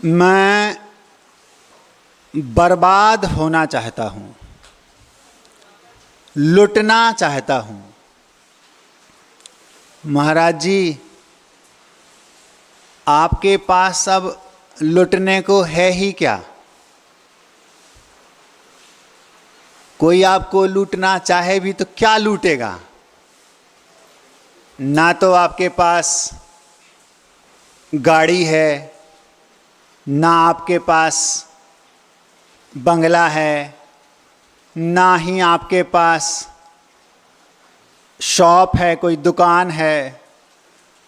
मैं बर्बाद होना चाहता हूँ, लुटना चाहता हूँ। महाराज जी, आपके पास सब लुटने को है ही क्या? कोई आपको लूटना चाहे भी तो क्या लूटेगा? ना तो आपके पास गाड़ी है, ना आपके पास बंगला है, ना ही आपके पास शॉप है, कोई दुकान है,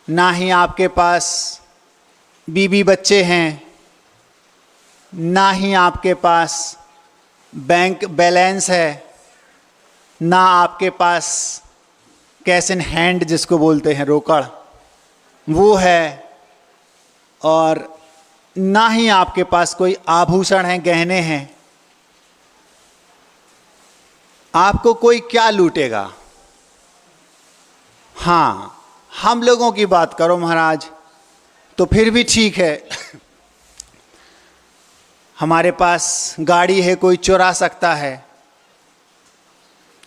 ना ही आपके पास बीवी बच्चे हैं, ना ही आपके पास बैंक बैलेंस है, ना आपके पास कैश इन हैंड जिसको बोलते हैं रोकड़ वो है, और ना ही आपके पास कोई आभूषण हैं, गहने हैं। आपको कोई क्या लूटेगा? हाँ, हम लोगों की बात करो महाराज तो फिर भी ठीक है। हमारे पास गाड़ी है, कोई चुरा सकता है।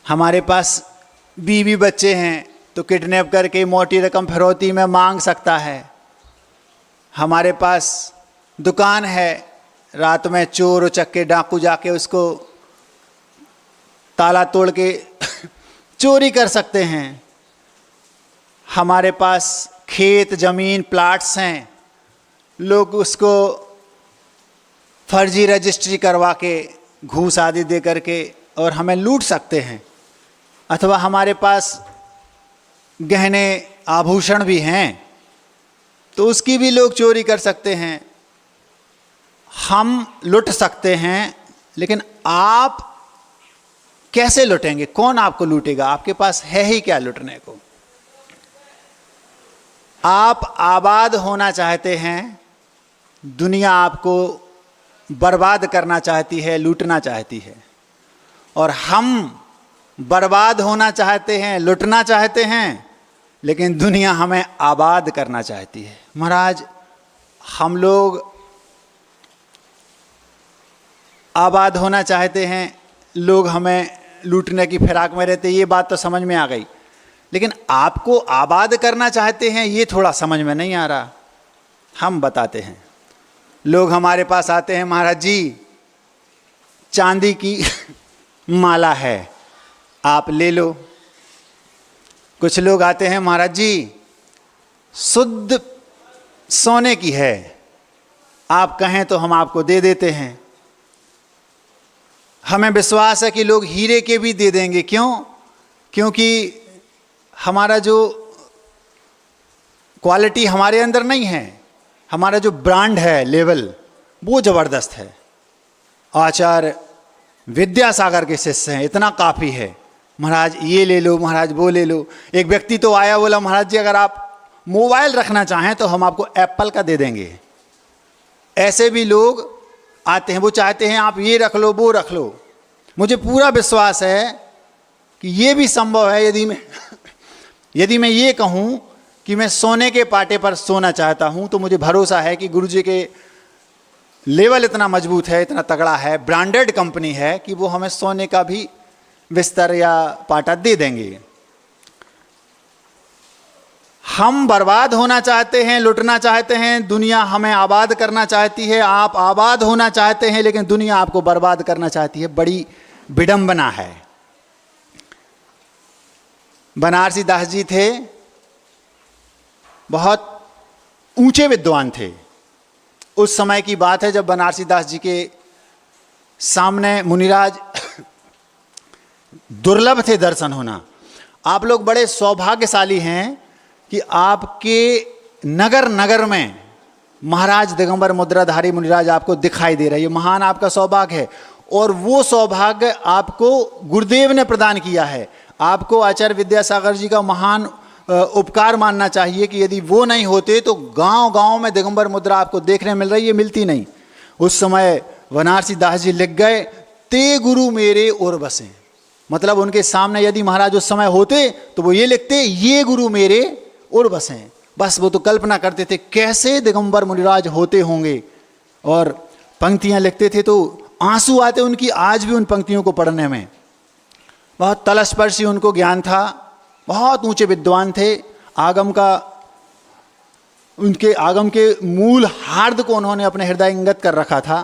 हमारे पास बीवी बच्चे हैं तो किडनैप करके मोटी रकम फिरौती में मांग सकता है। हमारे पास दुकान है, रात में चोर उचक्के डाकू जाके उसको ताला तोड़ के चोरी कर सकते हैं। हमारे पास खेत ज़मीन प्लाट्स हैं, लोग उसको फर्जी रजिस्ट्री करवा के घूस आदि दे करके और हमें लूट सकते हैं। अथवा हमारे पास गहने आभूषण भी हैं तो उसकी भी लोग चोरी कर सकते हैं। हम लुट सकते हैं, लेकिन आप कैसे लुटेंगे? कौन आपको लूटेगा? आपके पास है ही क्या लुटने को? आप आबाद होना चाहते हैं, दुनिया आपको बर्बाद करना चाहती है, लूटना चाहती है। और हम बर्बाद होना चाहते हैं, लुटना चाहते हैं, लेकिन दुनिया हमें आबाद करना चाहती है। महाराज, हम लोग आबाद होना चाहते हैं, लोग हमें लूटने की फिराक में रहते, ये बात तो समझ में आ गई। लेकिन आपको आबाद करना चाहते हैं, ये थोड़ा समझ में नहीं आ रहा। हम बताते हैं। लोग हमारे पास आते हैं, महाराज जी चांदी की माला है, आप ले लो। कुछ लोग आते हैं, महाराज जी शुद्ध सोने की है, आप कहें तो हम आपको दे देते हैं। हमें विश्वास है कि लोग हीरे के भी दे देंगे। क्यों? क्योंकि हमारा जो क्वालिटी हमारे अंदर नहीं है, हमारा जो ब्रांड है, लेवल, वो ज़बरदस्त है। आचार्य विद्यासागर के शिष्य हैं, इतना काफ़ी है। महाराज ये ले लो, महाराज वो ले लो। एक व्यक्ति तो आया, बोला महाराज जी अगर आप मोबाइल रखना चाहें तो हम आपको एप्पल का दे देंगे। ऐसे भी लोग आते हैं, वो चाहते हैं आप ये रख लो वो रख लो। मुझे पूरा विश्वास है कि ये भी संभव है। यदि मैं ये कहूँ कि मैं सोने के पाटे पर सोना चाहता हूँ तो मुझे भरोसा है कि गुरुजी के लेवल इतना मजबूत है, इतना तगड़ा है, ब्रांडेड कंपनी है कि वो हमें सोने का भी बिस्तर या पाटा दे देंगे। हम बर्बाद होना चाहते हैं, लुटना चाहते हैं, दुनिया हमें आबाद करना चाहती है। आप आबाद होना चाहते हैं, लेकिन दुनिया आपको बर्बाद करना चाहती है। बड़ी विडंबना है। बनारसी दास जी थे, बहुत ऊंचे विद्वान थे। उस समय की बात है जब बनारसी दास जी के सामने मुनिराज दुर्लभ थे दर्शन होना। आप लोग बड़े सौभाग्यशाली हैं कि आपके नगर नगर में महाराज दिगंबर मुद्राधारी मुनिराज आपको दिखाई दे रहे हैं। ये महान आपका सौभाग्य है, और वो सौभाग्य आपको गुरुदेव ने प्रदान किया है। आपको आचार्य विद्यासागर जी का महान उपकार मानना चाहिए कि यदि वो नहीं होते तो गांव गांव में दिगंबर मुद्रा आपको देखने मिल रही है, मिलती नहीं। उस समय बनारसी दास जी लिख गए, ते गुरु मेरे और बसे। मतलब उनके सामने यदि महाराज उस समय होते तो वो ये लिखते, ये गुरु मेरे और बसें। बस वो तो कल्पना करते थे कैसे दिगंबर मुनिराज होते होंगे और पंक्तियां लिखते थे तो आंसू आते उनकी आज भी उन पंक्तियों को पढ़ने में। बहुत तलस्पर्शी उनको ज्ञान था, बहुत ऊंचे विद्वान थे। उनके आगम के मूल हार्द को उन्होंने अपने हृदयंगत कर रखा था।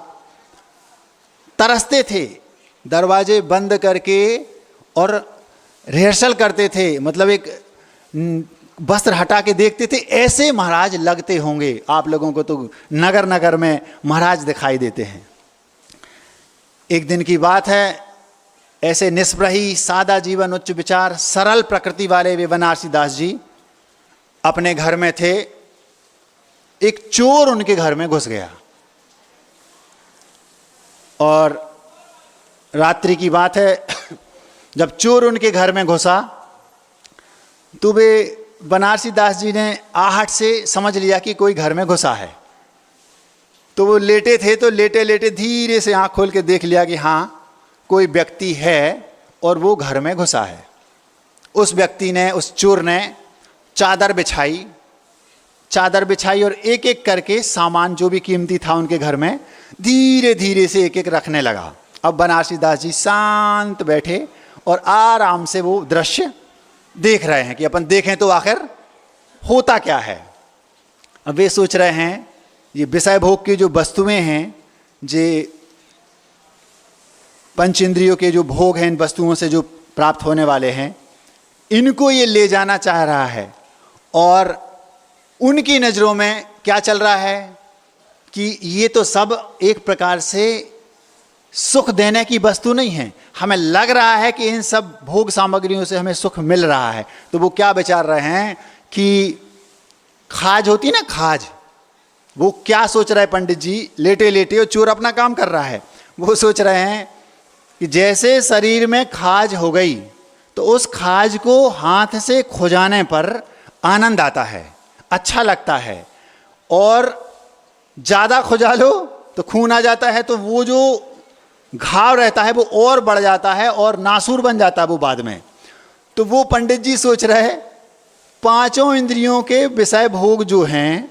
तरसते थे, दरवाजे बंद करके और रिहर्सल करते थे, मतलब एक वस्त्र हटा के देखते थे, ऐसे महाराज लगते होंगे। आप लोगों को तो नगर नगर में महाराज दिखाई देते हैं। एक दिन की बात है, ऐसे निष्प्रही सादा जीवन, उच्च विचार, सरल प्रकृति वाले वे बनारसी दास जी अपने घर में थे। एक चोर उनके घर में घुस गया और रात्रि की बात है, जब चोर उनके घर में घुसा तो वे बनारसी दास जी ने आहट से समझ लिया कि कोई घर में घुसा है। तो वो लेटे थे, तो लेटे लेटे धीरे से आंख खोल के देख लिया कि हाँ कोई व्यक्ति है और वो घर में घुसा है। उस व्यक्ति ने, उस चोर ने चादर बिछाई और एक एक करके सामान जो भी कीमती था उनके घर में धीरे धीरे से एक एक रखने लगा। अब बनारसी दास जी शांत बैठे और आराम से वो दृश्य देख रहे हैं कि अपन देखें तो आखिर होता क्या है। अब वे सोच रहे हैं ये विषय भोग की जो वस्तुएं हैं, जे पंच इंद्रियों के जो भोग हैं, इन वस्तुओं से जो प्राप्त होने वाले हैं, इनको ये ले जाना चाह रहा है। और उनकी नज़रों में क्या चल रहा है कि ये तो सब एक प्रकार से सुख देने की वस्तु नहीं है। हमें लग रहा है कि इन सब भोग सामग्रियों से हमें सुख मिल रहा है। तो वो क्या विचार रहे हैं कि खाज होती ना, खाज, वो क्या सोच रहे हैं पंडित जी, लेटे लेटे और चोर अपना काम कर रहा है। वो सोच रहे हैं कि जैसे शरीर में खाज हो गई तो उस खाज को हाथ से खुजाने पर आनंद आता है, अच्छा लगता है, और ज़्यादा खुजा लो तो खून आ जाता है, तो वो जो घाव रहता है वो और बढ़ जाता है और नासूर बन जाता है वो बाद में। तो वो पंडित जी सोच रहे पांचों इंद्रियों के विषय भोग जो हैं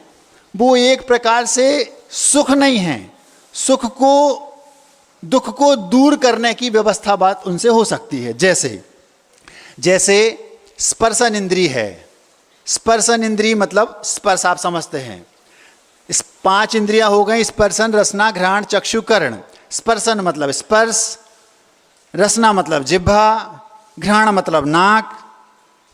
वो एक प्रकार से सुख नहीं है। सुख को, दुख को दूर करने की व्यवस्था बात उनसे हो सकती है। जैसे स्पर्शन इंद्री है। स्पर्शन इंद्री मतलब स्पर्श, आप समझते हैं। इस 5 इंद्रियां हो गई, स्पर्शन, रसना, घ्राण, चक्षु, कर्ण। स्पर्शन मतलब स्पर्श, रसना मतलब जिह्वा, घ्राण मतलब नाक,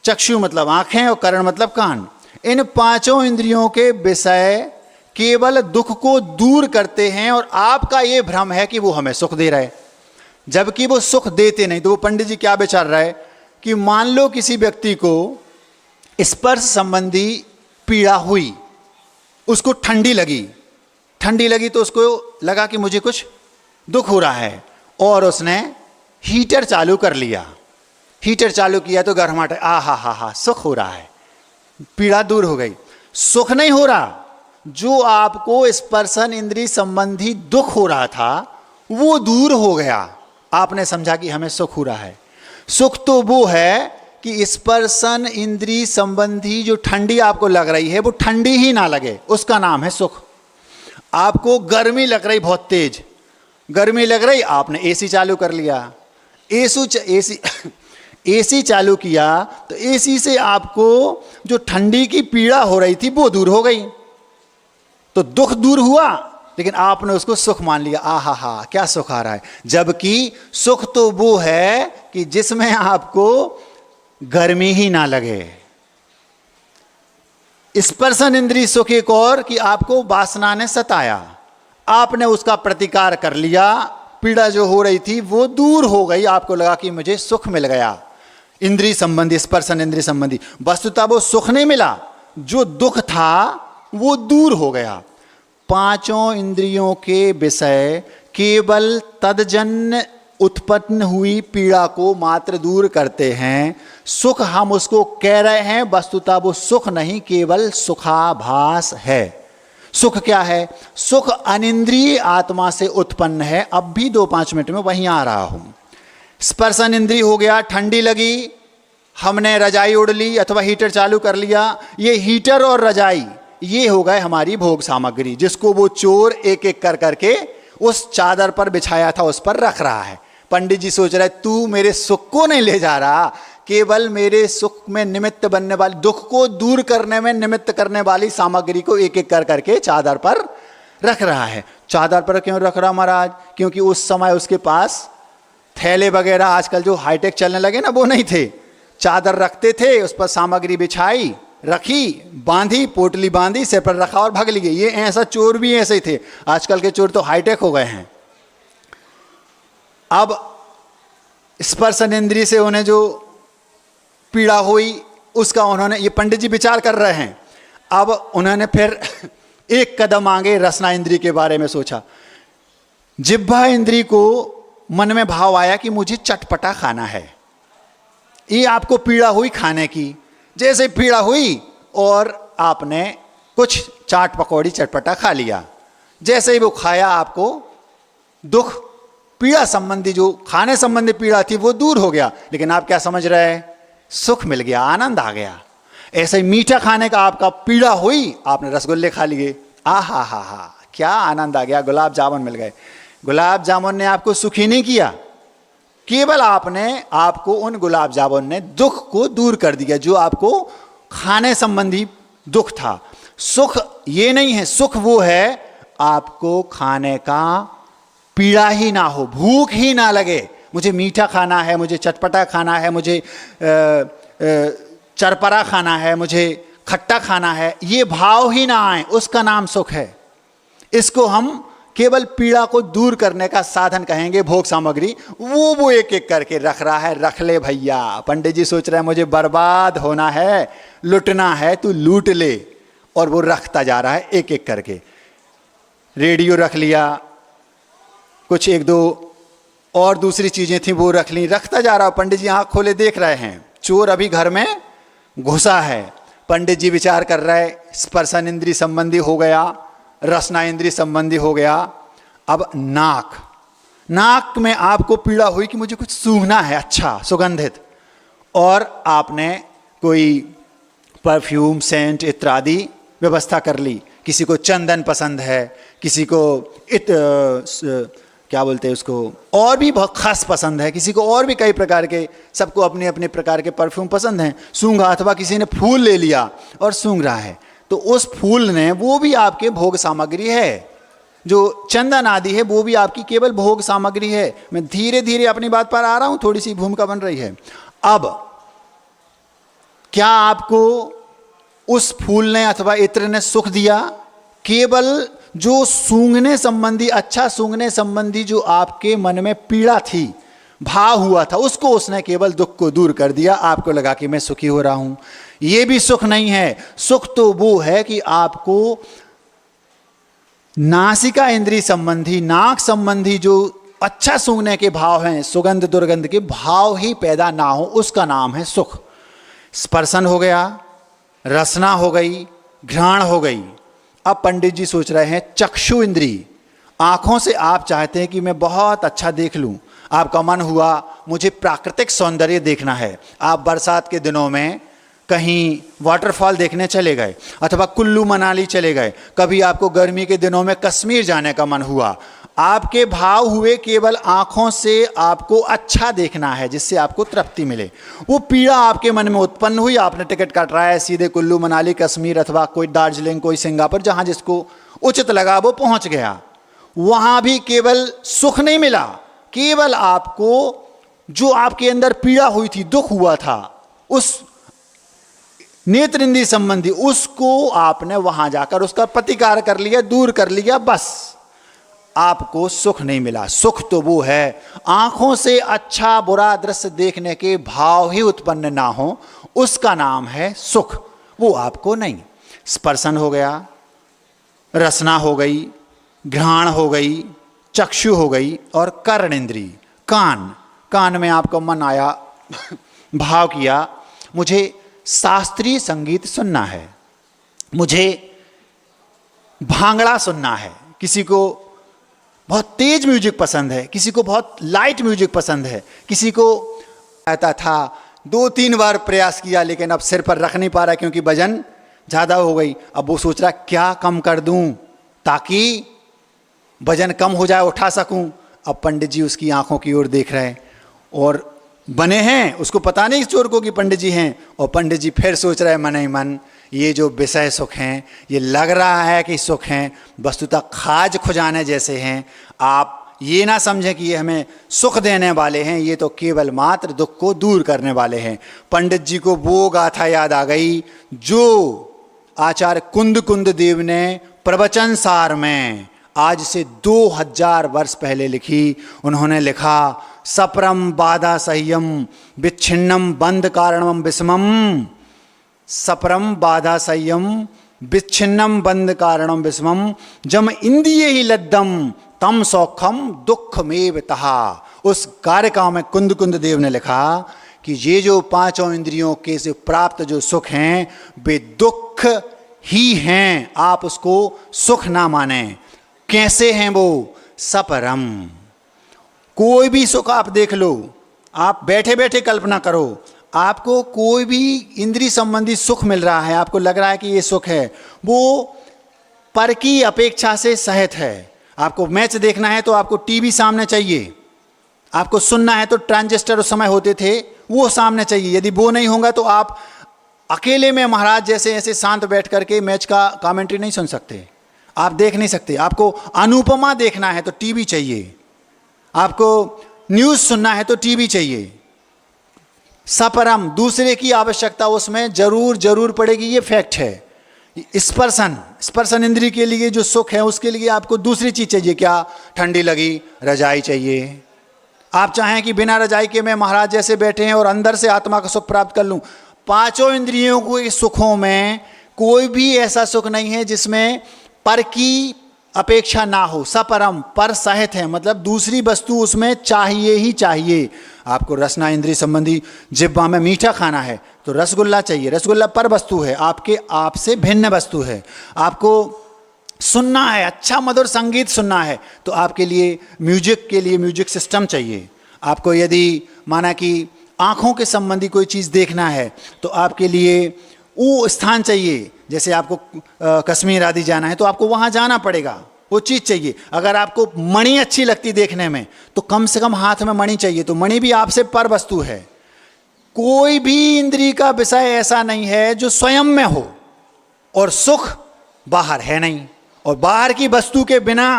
चक्षु मतलब आंखें और कर्ण मतलब कान। इन 5 इंद्रियों के विषय केवल दुख को दूर करते हैं और आपका ये भ्रम है कि वो हमें सुख दे रहे, जबकि वो सुख देते नहीं। तो वो पंडित जी क्या विचार रहे हैं कि मान लो किसी व्यक्ति को स्पर्श संबंधी पीड़ा हुई, उसको ठंडी लगी तो उसको लगा कि मुझे कुछ दुख हो रहा है और उसने हीटर चालू कर लिया। हीटर चालू किया तो गर्माहट, हा सुख हो रहा है, पीड़ा दूर हो गई। सुख नहीं हो रहा, जो आपको स्पर्शन इंद्री संबंधी दुख हो रहा था वो दूर हो गया। आपने समझा कि हमें सुख हो रहा है। सुख तो वो है कि स्पर्शन इंद्री संबंधी जो ठंडी आपको लग रही है वो ठंडी ही ना लगे, उसका नाम है सुख। आपको गर्मी लग रही, बहुत तेज गर्मी लग रही, आपने एसी चालू कर लिया। एसी चालू किया तो एसी से आपको जो ठंडी की पीड़ा हो रही थी वो दूर हो गई, तो दुख दूर हुआ, लेकिन आपने उसको सुख मान लिया। हा क्या सुख आ रहा है। जबकि सुख तो वो है कि जिसमें आपको गर्मी ही ना लगे। स्पर्शन इंद्री सुख एक और कि आपको वासना ने सताया, आपने उसका प्रतिकार कर लिया, पीड़ा जो हो रही थी वो दूर हो गई, आपको लगा कि मुझे सुख मिल गया। इंद्री संबंधी, स्पर्शन इंद्री संबंधी, वस्तुतः वो सुख नहीं मिला, जो दुख था वो दूर हो गया। 5 इंद्रियों के विषय केवल तदजन्य उत्पन्न हुई पीड़ा को मात्र दूर करते हैं। सुख हम उसको कह रहे हैं, वस्तुतः वो सुख नहीं, केवल सुखाभास है। सुख क्या है? सुख अनिंद्रिय आत्मा से उत्पन्न है। अब भी 2-5 मिनट में वहीं आ रहा हूं। स्पर्शन इंद्रिय हो गया, ठंडी लगी, हमने रजाई ओढ़ ली अथवा हीटर चालू कर लिया। ये हीटर और रजाई ये हो गए हमारी भोग सामग्री, जिसको वो चोर एक एक कर करके उस चादर पर बिछाया था उस पर रख रहा है। पंडित जी सोच रहे तू मेरे सुख को नहीं ले जा रहा, केवल मेरे सुख में निमित्त बनने वाली, दुख को दूर करने में निमित्त करने वाली सामग्री को एक एक कर करके चादर पर रख रहा है। चादर पर क्यों रख रहा महाराज? क्योंकि उस समय उसके पास थैले वगैरह आजकल जो हाईटेक चलने लगे ना वो नहीं थे। चादर रखते थे, उस पर सामग्री बिछाई, रखी, बांधी, पोटली बांधी, सिर पर रखा और भाग लिए। ये ऐसा चोर भी ऐसे ही थे। आजकल के चोर तो हाईटेक हो गए हैं। अब स्पर्शन इंद्रिय से उन्हें जो पीड़ा हुई उसका उन्होंने, ये पंडित जी विचार कर रहे हैं। अब उन्होंने फिर एक कदम आगे रसना इंद्रिय के बारे में सोचा। जिह्वा इंद्रिय को मन में भाव आया कि मुझे चटपटा खाना है। ये आपको पीड़ा हुई खाने की, जैसे पीड़ा हुई और आपने कुछ चाट पकौड़ी चटपटा खा लिया, जैसे ही वो खाया आपको दुख, पीड़ा संबंधी, जो खाने संबंधी पीड़ा थी वो दूर हो गया। लेकिन आप क्या समझ रहे हैं? सुख मिल गया, आनंद आ गया। ऐसे ही मीठा खाने का आपका पीड़ा हुई, आपने रसगुल्ले खा लिए, आहा हा हा क्या आनंद आ गया, गुलाब जामुन मिल गए। गुलाब जामुन ने आपको सुखी नहीं किया, केवल आपको उन गुलाब जामुन ने दुख को दूर कर दिया, जो आपको खाने संबंधी दुख था। सुख ये नहीं है, सुख वो है आपको खाने का पीड़ा ही ना हो, भूख ही ना लगे। मुझे मीठा खाना है, मुझे चटपटा खाना है, मुझे चरपरा खाना है, मुझे खट्टा खाना है, ये भाव ही ना आए, उसका नाम सुख है। इसको हम केवल पीड़ा को दूर करने का साधन कहेंगे भोग सामग्री। वो एक एक करके रख रहा है, रख ले भैया। पंडित जी सोच रहे हैं मुझे बर्बाद होना है, लुटना है, तू लूट ले। और वो रखता जा रहा है एक एक करके। रेडियो रख लिया, कुछ एक दो और दूसरी चीजें थी वो रख ली, रखता जा रहा। पंडित जी आंख खोले देख रहे हैं चोर अभी घर में घुसा है। पंडित जी विचार कर रहे, स्पर्शन इंद्रिय संबंधी हो गया, रसना इंद्रिय संबंधी हो गया। अब नाक में आपको पीड़ा हुई कि मुझे कुछ सूंघना है अच्छा सुगंधित, और आपने कोई परफ्यूम, सेंट इत्यादि व्यवस्था कर ली। किसी को चंदन पसंद है, किसी को क्या बोलते हैं उसको, और भी बहुत खास पसंद है, किसी को और भी कई प्रकार के, सबको अपने अपने प्रकार के परफ्यूम पसंद हैं। सूंघा, अथवा किसी ने फूल ले लिया और सूंघ रहा है, तो उस फूल ने, वो भी आपके भोग सामग्री है। जो चंदन आदि है वो भी आपकी केवल भोग सामग्री है। मैं धीरे धीरे अपनी बात पर आ रहा हूं, थोड़ी सी भूमिका बन रही है। अब क्या आपको उस फूल ने अथवा इत्र ने सुख दिया? केवल जो सूंघने संबंधी, अच्छा सूंघने संबंधी जो आपके मन में पीड़ा थी, भाव हुआ था, उसको उसने केवल दुख को दूर कर दिया। आपको लगा कि मैं सुखी हो रहा हूं। यह भी सुख नहीं है। सुख तो वो है कि आपको नासिका इंद्रिय संबंधी, नाक संबंधी जो अच्छा सूंघने के भाव हैं, सुगंध दुर्गंध के भाव ही पैदा ना हो, उसका नाम है सुख। स्पर्शन हो गया, रसना हो गई, घ्राण हो गई। अब पंडित जी सोच रहे हैं चक्षु इंद्रिय, आंखों से आप चाहते हैं कि मैं बहुत अच्छा देख लूं। आपका मन हुआ मुझे प्राकृतिक सौंदर्य देखना है। आप बरसात के दिनों में कहीं वाटरफॉल देखने चले गए, अथवा कुल्लू मनाली चले गए। कभी आपको गर्मी के दिनों में कश्मीर जाने का मन हुआ। आपके भाव हुए केवल आंखों से आपको अच्छा देखना है, जिससे आपको तृप्ति मिले। वो पीड़ा आपके मन में उत्पन्न हुई, आपने टिकट काटा है सीधे कुल्लू मनाली, कश्मीर, अथवा कोई दार्जिलिंग, कोई सिंगापुर, जहां जिसको उचित लगा वो पहुंच गया। वहां भी केवल सुख नहीं मिला, केवल आपको जो आपके अंदर पीड़ा हुई थी, दुख हुआ था, उस नेत्र इंद्रिय संबंधी, उसको आपने वहां जाकर उसका प्रतिकार कर लिया, दूर कर लिया, बस आपको सुख नहीं मिला। सुख तो वो है आंखों से अच्छा बुरा दृश्य देखने के भाव ही उत्पन्न ना हो, उसका नाम है सुख। वो आपको नहीं। स्पर्शन हो गया, रसना हो गई, घ्राण हो गई, चक्षु हो गई, और कर्ण इंद्रिय, कान में आपका मन आया, भाव किया मुझे शास्त्रीय संगीत सुनना है, मुझे भांगड़ा सुनना है। किसी को बहुत तेज म्यूजिक पसंद है, किसी को बहुत लाइट म्यूजिक पसंद है, किसी को आता था 2-3 बार प्रयास किया लेकिन अब सिर पर रख नहीं पा रहा क्योंकि वजन ज़्यादा हो गई। अब वो सोच रहा क्या कम कर दूं ताकि वजन कम हो जाए, उठा सकूं। अब पंडित जी उसकी आंखों की ओर देख रहे हैं और बने हैं, उसको पता नहीं इस चोर को कि पंडित जी हैं। और पंडित जी फिर सोच रहे मन ही मन, ये जो विषय सुख हैं, ये लग रहा है कि सुख हैं, वस्तुतः खाज खुजाने जैसे हैं। आप ये ना समझें कि ये हमें सुख देने वाले हैं, ये तो केवल मात्र दुख को दूर करने वाले हैं। पंडित जी को वो गाथा याद आ गई जो आचार्य कुंद कुंद देव ने प्रवचन सार में आज से 2000 वर्ष पहले लिखी। उन्होंने लिखा, सपरम बाधा सह्यम विच्छिन्नम बंध कारणम विषमम, सपरम बाधा संयम विच्छिन्नम बंध कारणम विषमम, जम इंद्रिय ही लद्दम तम सौखम दुखमेव तहा। उस कार्यकाल में कुंद कुंद देव ने लिखा कि ये जो पांचों इंद्रियों के से प्राप्त जो सुख हैं वे दुख ही हैं, आप उसको सुख ना माने। कैसे हैं वो? सपरम। कोई भी सुख आप देख लो, आप बैठे बैठे कल्पना करो, आपको कोई भी इंद्रिय संबंधी सुख मिल रहा है, आपको लग रहा है कि ये सुख है, वो पर की अपेक्षा से सहित है। आपको मैच देखना है तो आपको टीवी सामने चाहिए, आपको सुनना है तो ट्रांजिस्टर उस समय होते थे, वो सामने चाहिए। यदि वो नहीं होगा तो आप अकेले में महाराज जैसे ऐसे शांत बैठ करके मैच का कमेंट्री नहीं सुन सकते, आप देख नहीं सकते। आपको अनुपमा देखना है तो टीवी चाहिए, आपको न्यूज़ सुनना है तो टीवी चाहिए। सपरम, दूसरे की आवश्यकता उसमें जरूर जरूर पड़ेगी, ये फैक्ट है। स्पर्शन इंद्रिय के लिए जो सुख है उसके लिए आपको दूसरी चीज चाहिए। क्या? ठंडी लगी रजाई चाहिए। आप चाहें कि बिना रजाई के मैं महाराज जैसे बैठे हैं और अंदर से आत्मा का सुख प्राप्त कर लूं। पांचों इंद्रियों के सुखों में कोई भी ऐसा सुख नहीं है जिसमें पर की अपेक्षा ना हो। सपरम, पर सहित है, मतलब दूसरी वस्तु उसमें चाहिए ही चाहिए। आपको रसना इंद्रिय संबंधी जिब्बा में मीठा खाना है तो रसगुल्ला चाहिए, रसगुल्ला पर वस्तु है, आपके आप से भिन्न वस्तु है। आपको सुनना है, अच्छा मधुर संगीत सुनना है तो आपके लिए म्यूजिक सिस्टम चाहिए। आपको यदि माना कि आँखों के संबंधी कोई चीज़ देखना है तो आपके लिए वो स्थान चाहिए। जैसे आपको कश्मीर आदि जाना है तो आपको वहाँ जाना पड़ेगा, वो चीज़ चाहिए। अगर आपको मणि अच्छी लगती देखने में तो कम से कम हाथ में मणि चाहिए, तो मणि भी आपसे पर वस्तु है। कोई भी इंद्रिय का विषय ऐसा नहीं है जो स्वयं में हो और सुख बाहर है नहीं, और बाहर की वस्तु के बिना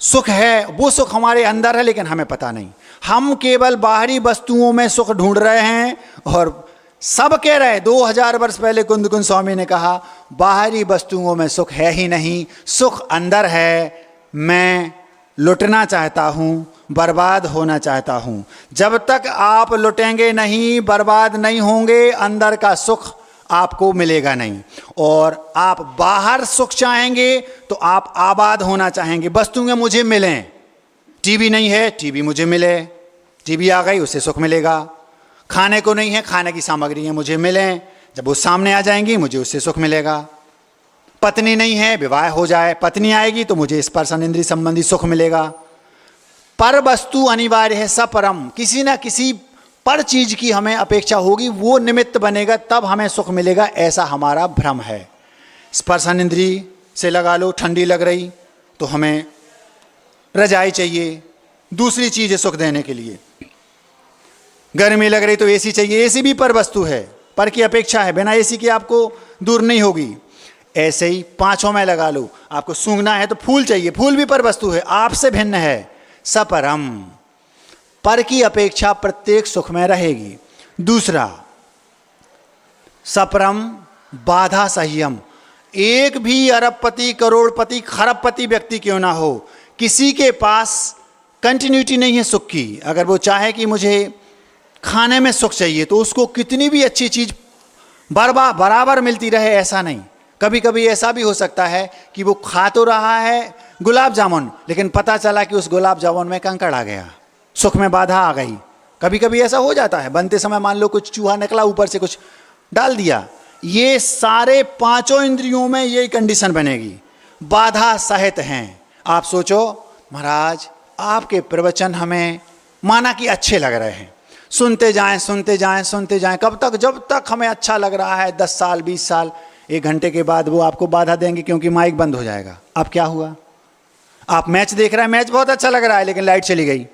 सुख है, वो सुख हमारे अंदर है लेकिन हमें पता नहीं। हम केवल बाहरी वस्तुओं में सुख ढूंढ रहे हैं और सब कह रहे हैं। 2000 वर्ष पहले कुंद कुंद स्वामी ने कहा बाहरी वस्तुओं में सुख है ही नहीं, सुख अंदर है। मैं लुटना चाहता हूँ, बर्बाद होना चाहता हूँ। जब तक आप लुटेंगे नहीं, बर्बाद नहीं होंगे, अंदर का सुख आपको मिलेगा नहीं। और आप बाहर सुख चाहेंगे तो आप आबाद होना चाहेंगे, वस्तुएं मुझे मिलें। टीवी नहीं है, टीवी मुझे मिले, टीवी आ गई उससे सुख मिलेगा। खाने को नहीं है, खाने की सामग्रियाँ मुझे मिलें, जब वो सामने आ जाएंगी मुझे उससे सुख मिलेगा। पत्नी नहीं है, विवाह हो जाए, पत्नी आएगी तो मुझे स्पर्शन इंद्रिय संबंधी सुख मिलेगा। पर वस्तु अनिवार्य है, सपरम। किसी ना किसी पर चीज की हमें अपेक्षा होगी, वो निमित्त बनेगा तब हमें सुख मिलेगा, ऐसा हमारा भ्रम है। स्पर्शन इंद्रिय से लगा लो, ठंडी लग रही तो हमें रजाई चाहिए, दूसरी चीज है सुख देने के लिए। गर्मी लग रही तो एसी चाहिए, एसी भी पर वस्तु है, पर की अपेक्षा है, बिना एसी के आपको दूर नहीं होगी। ऐसे ही पांचों में लगा लो, आपको सूंघना है तो फूल चाहिए, फूल भी पर वस्तु है, आपसे भिन्न है। सपरम, पर की अपेक्षा प्रत्येक सुख में रहेगी। दूसरा, सपरम बाधा संयम। एक भी अरबपति, करोड़पति, खरबपति व्यक्ति क्यों ना हो, किसी के पास कंटिन्यूटी नहीं है सुख की। अगर वो चाहे कि मुझे खाने में सुख चाहिए तो उसको कितनी भी अच्छी चीज बराबर मिलती रहे, ऐसा नहीं। कभी कभी ऐसा भी हो सकता है कि वो खा तो रहा है गुलाब जामुन, लेकिन पता चला कि उस गुलाब जामुन में कंकड़ आ गया, सुख में बाधा आ गई। कभी कभी ऐसा हो जाता है, बनते समय मान लो कुछ चूहा निकला, ऊपर से कुछ डाल दिया। ये सारे पांचों इंद्रियों में यही कंडीशन बनेगी, बाधा सहित हैं। आप सोचो महाराज आपके प्रवचन हमें माना कि अच्छे लग रहे हैं, सुनते जाएं सुनते जाएं सुनते जाएं, कब तक? जब तक हमें अच्छा लग रहा है। 10 साल 20 साल, 1 घंटे के बाद वो आपको बाधा देंगे क्योंकि माइक बंद हो जाएगा। अब क्या हुआ? आप मैच देख रहे हैं, मैच बहुत अच्छा लग रहा है, लेकिन लाइट चली गई,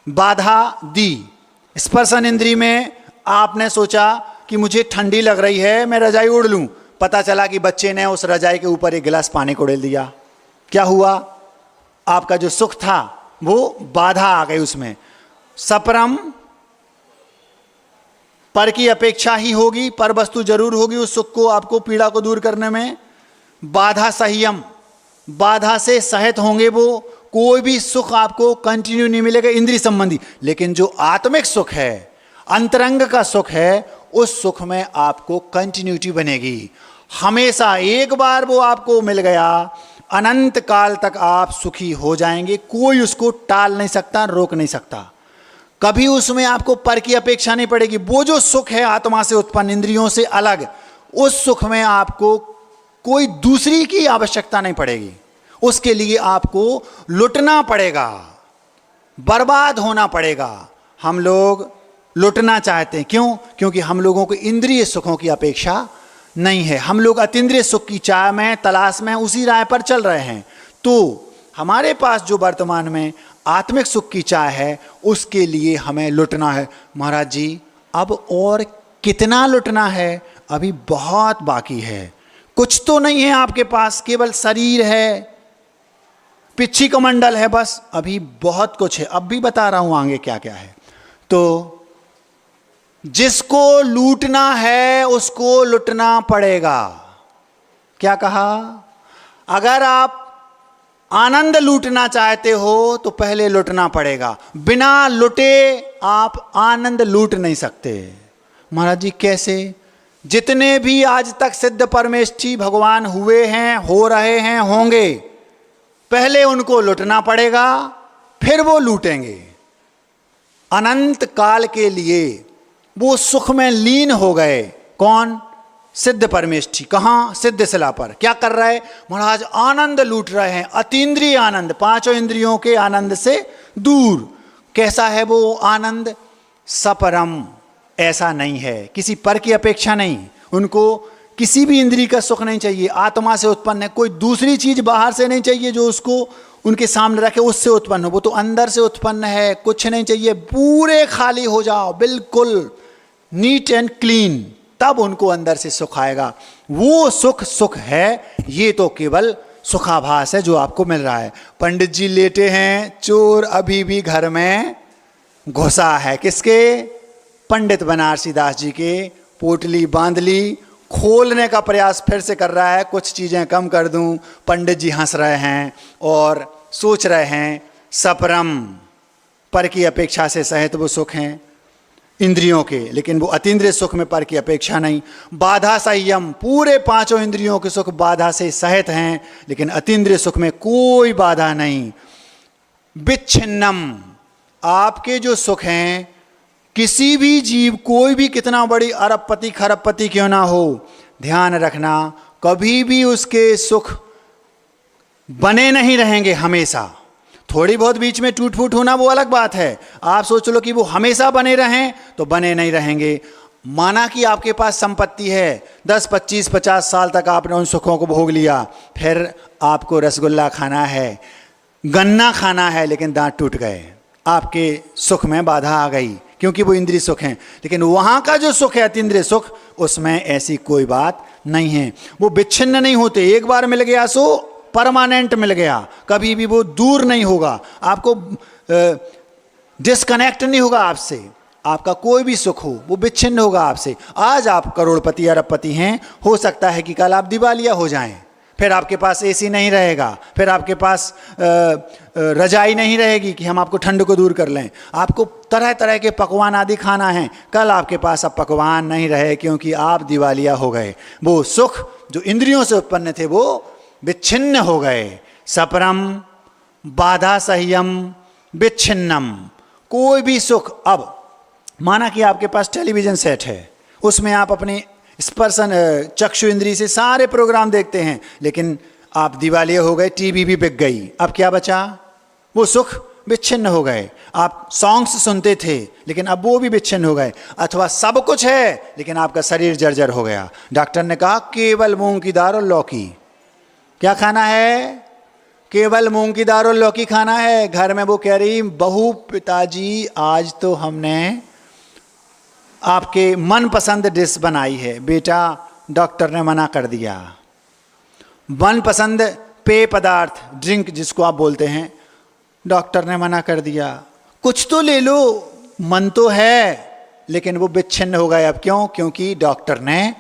बाधा दी। स्पर्शन इंद्री में आपने सोचा कि मुझे ठंडी लग रही है, मैं रजाई ओढ़ लूं, पता चला कि बच्चे ने उस रजाई के ऊपर 1 गिलास पानी को उड़ेल दिया। क्या हुआ? आपका जो सुख था वो बाधा आ गई उसमें। सपरम, पर की अपेक्षा ही होगी, पर वस्तु जरूर होगी उस सुख को, आपको पीड़ा को दूर करने में। बाधा संयम, बाधा से सहित होंगे वो, कोई भी सुख आपको कंटिन्यू नहीं मिलेगा इंद्रिय संबंधी। लेकिन जो आत्मिक सुख है, अंतरंग का सुख है, उस सुख में आपको कंटिन्यूटी बनेगी हमेशा। एक बार वो आपको मिल गया, अनंत काल तक आप सुखी हो जाएंगे, कोई उसको टाल नहीं सकता, रोक नहीं सकता। कभी उसमें आपको पर की अपेक्षा नहीं पड़ेगी। वो जो सुख है आत्मा से उत्पन्न, इंद्रियों से अलग, उस सुख में आपको कोई दूसरी की आवश्यकता नहीं पड़ेगी। उसके लिए आपको लुटना पड़ेगा, बर्बाद होना पड़ेगा। हम लोग लुटना चाहते हैं, क्यों? क्योंकि हम लोगों को इंद्रिय सुखों की अपेक्षा नहीं है। हम लोग अतीन्द्रिय सुख की चाह में, तलाश में, उसी राह पर चल रहे हैं। तो हमारे पास जो वर्तमान में आत्मिक सुख की चाह है, उसके लिए हमें लुटना है। महाराज जी, अब और कितना लुटना है? अभी बहुत बाकी है। कुछ तो नहीं है आपके पास, केवल शरीर है, पिच्छी कमंडल है, बस। अभी बहुत कुछ है, अब भी बता रहा हूं आगे क्या क्या है। तो जिसको लूटना है उसको लुटना पड़ेगा। क्या कहा? अगर आप आनंद लूटना चाहते हो तो पहले लुटना पड़ेगा। बिना लुटे आप आनंद लूट नहीं सकते। महाराज जी कैसे? जितने भी आज तक सिद्ध परमेष्ठी भगवान हुए हैं, हो रहे हैं, होंगे, पहले उनको लुटना पड़ेगा, फिर वो लूटेंगे। अनंत काल के लिए वो सुख में लीन हो गए। कौन? सिद्ध परमेष्ठी। कहाँ? सिद्ध शिला पर। क्या कर रहे? महाराज आनंद लूट रहे हैं, अतीन्द्रिय आनंद, 5 इंद्रियों के आनंद से दूर। कैसा है वो आनंद? सपरम। ऐसा नहीं है, किसी पर की अपेक्षा नहीं, उनको किसी भी इंद्रिय का सुख नहीं चाहिए, आत्मा से उत्पन्न है। कोई दूसरी चीज बाहर से नहीं चाहिए जो उसको उनके सामने रखे, उससे उत्पन्न हो। वो तो अंदर से उत्पन्न है, कुछ नहीं चाहिए, पूरे खाली हो जाओ, बिल्कुल नीट एंड क्लीन, तब उनको अंदर से सुख आएगा। वो सुख सुख है, ये तो केवल सुखाभास है जो आपको मिल रहा है। पंडित जी लेटे हैं, चोर अभी भी घर में घुसा है। किसके? पंडित बनारसी दास जी के। पोटली बांध ली, खोलने का प्रयास फिर से कर रहा है, कुछ चीजें कम कर दूं। पंडित जी हंस रहे हैं और सोच रहे हैं सपरम, पर की अपेक्षा से सहित वो सुख हैं इंद्रियों के, लेकिन वो अतीन्द्रिय सुख में पर की अपेक्षा नहीं। बाधा संयम, पूरे 5 इंद्रियों के सुख बाधा से सहित हैं, लेकिन अतीन्द्रिय सुख में कोई बाधा नहीं। विच्छिन्नम, आपके जो सुख हैं, किसी भी जीव, कोई भी कितना बड़ी अरबपति खरबपति क्यों ना हो, ध्यान रखना, कभी भी उसके सुख बने नहीं रहेंगे हमेशा। थोड़ी बहुत बीच में टूट फूट होना वो अलग बात है। आप सोच लो कि वो हमेशा बने रहें, तो बने नहीं रहेंगे। माना कि आपके पास संपत्ति है, 10, 25, 50 साल तक आपने उन सुखों को भोग लिया, फिर आपको रसगुल्ला खाना है, गन्ना खाना है, लेकिन दांत टूट गए, आपके सुख में बाधा आ गई, क्योंकि वो इंद्रिय सुख हैं। लेकिन वहाँ का जो सुख है अतीन्द्रिय सुख, उसमें ऐसी कोई बात नहीं है। वो विच्छिन्न नहीं होते, एक बार मिल गया सो परमानेंट मिल गया, कभी भी वो दूर नहीं होगा, आपको डिस्कनेक्ट नहीं होगा आपसे। आपका कोई भी सुख हो वो विच्छिन्न होगा आपसे। आज आप करोड़पति अरबपति हैं, हो सकता है कि कल आप दिवालिया हो जाएं, फिर आपके पास एसी नहीं रहेगा, फिर आपके पास रजाई नहीं रहेगी कि हम आपको ठंड को दूर कर लें, आपको तरह तरह के पकवान आदि खाना है, कल आपके पास अब पकवान नहीं रहे क्योंकि आप दिवालिया हो गए। वो सुख जो इंद्रियों से उत्पन्न थे वो विच्छिन्न हो गए। सपरम, बाधा संयम, विच्छिन्नम, कोई भी सुख। अब माना कि आपके पास टेलीविजन सेट है, उसमें आप अपने स्पर्शन चक्षु इंद्री से सारे प्रोग्राम देखते हैं, लेकिन आप दिवालिया हो गए, टीवी भी बिक गई, अब क्या बचा? वो सुख विच्छिन्न हो गए। आप सॉन्ग्स सुनते थे लेकिन अब वो भी विच्छिन्न हो गए। अथवा सब कुछ है लेकिन आपका शरीर जर्जर हो गया। डॉक्टर ने कहा केवल मूंग की दाल और लौकी। क्या खाना है? केवल मूंग की दाल और लौकी खाना है। घर में वो कह रही बहू पिताजी आज तो हमने आपके मनपसंद डिश बनाई है। बेटा डॉक्टर ने मना कर दिया। मनपसंद पेय पदार्थ ड्रिंक जिसको आप बोलते हैं डॉक्टर ने मना कर दिया। कुछ तो ले लो, मन तो है लेकिन वो विच्छिन्न हो गए। अब क्यों? क्योंकि डॉक्टर ने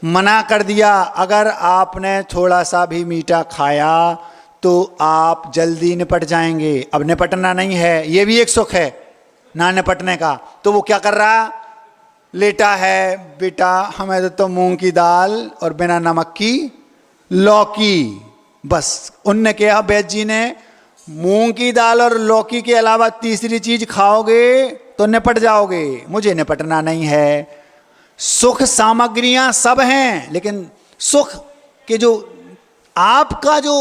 मना कर दिया। अगर आपने थोड़ा सा भी मीठा खाया तो आप जल्दी निपट जाएंगे। अब निपटना नहीं है, ये भी एक सुख है ना निपटने का। तो वो क्या कर रहा? लेटा है, बेटा हमें तो मूंग की दाल और बिना नमक की लौकी। बस उनने कहा वैद्य जी ने मूंग की दाल और लौकी के अलावा तीसरी चीज खाओगे तो निपट जाओगे। मुझे निपटना नहीं है। सुख सामग्रियां सब हैं लेकिन सुख के जो आपका जो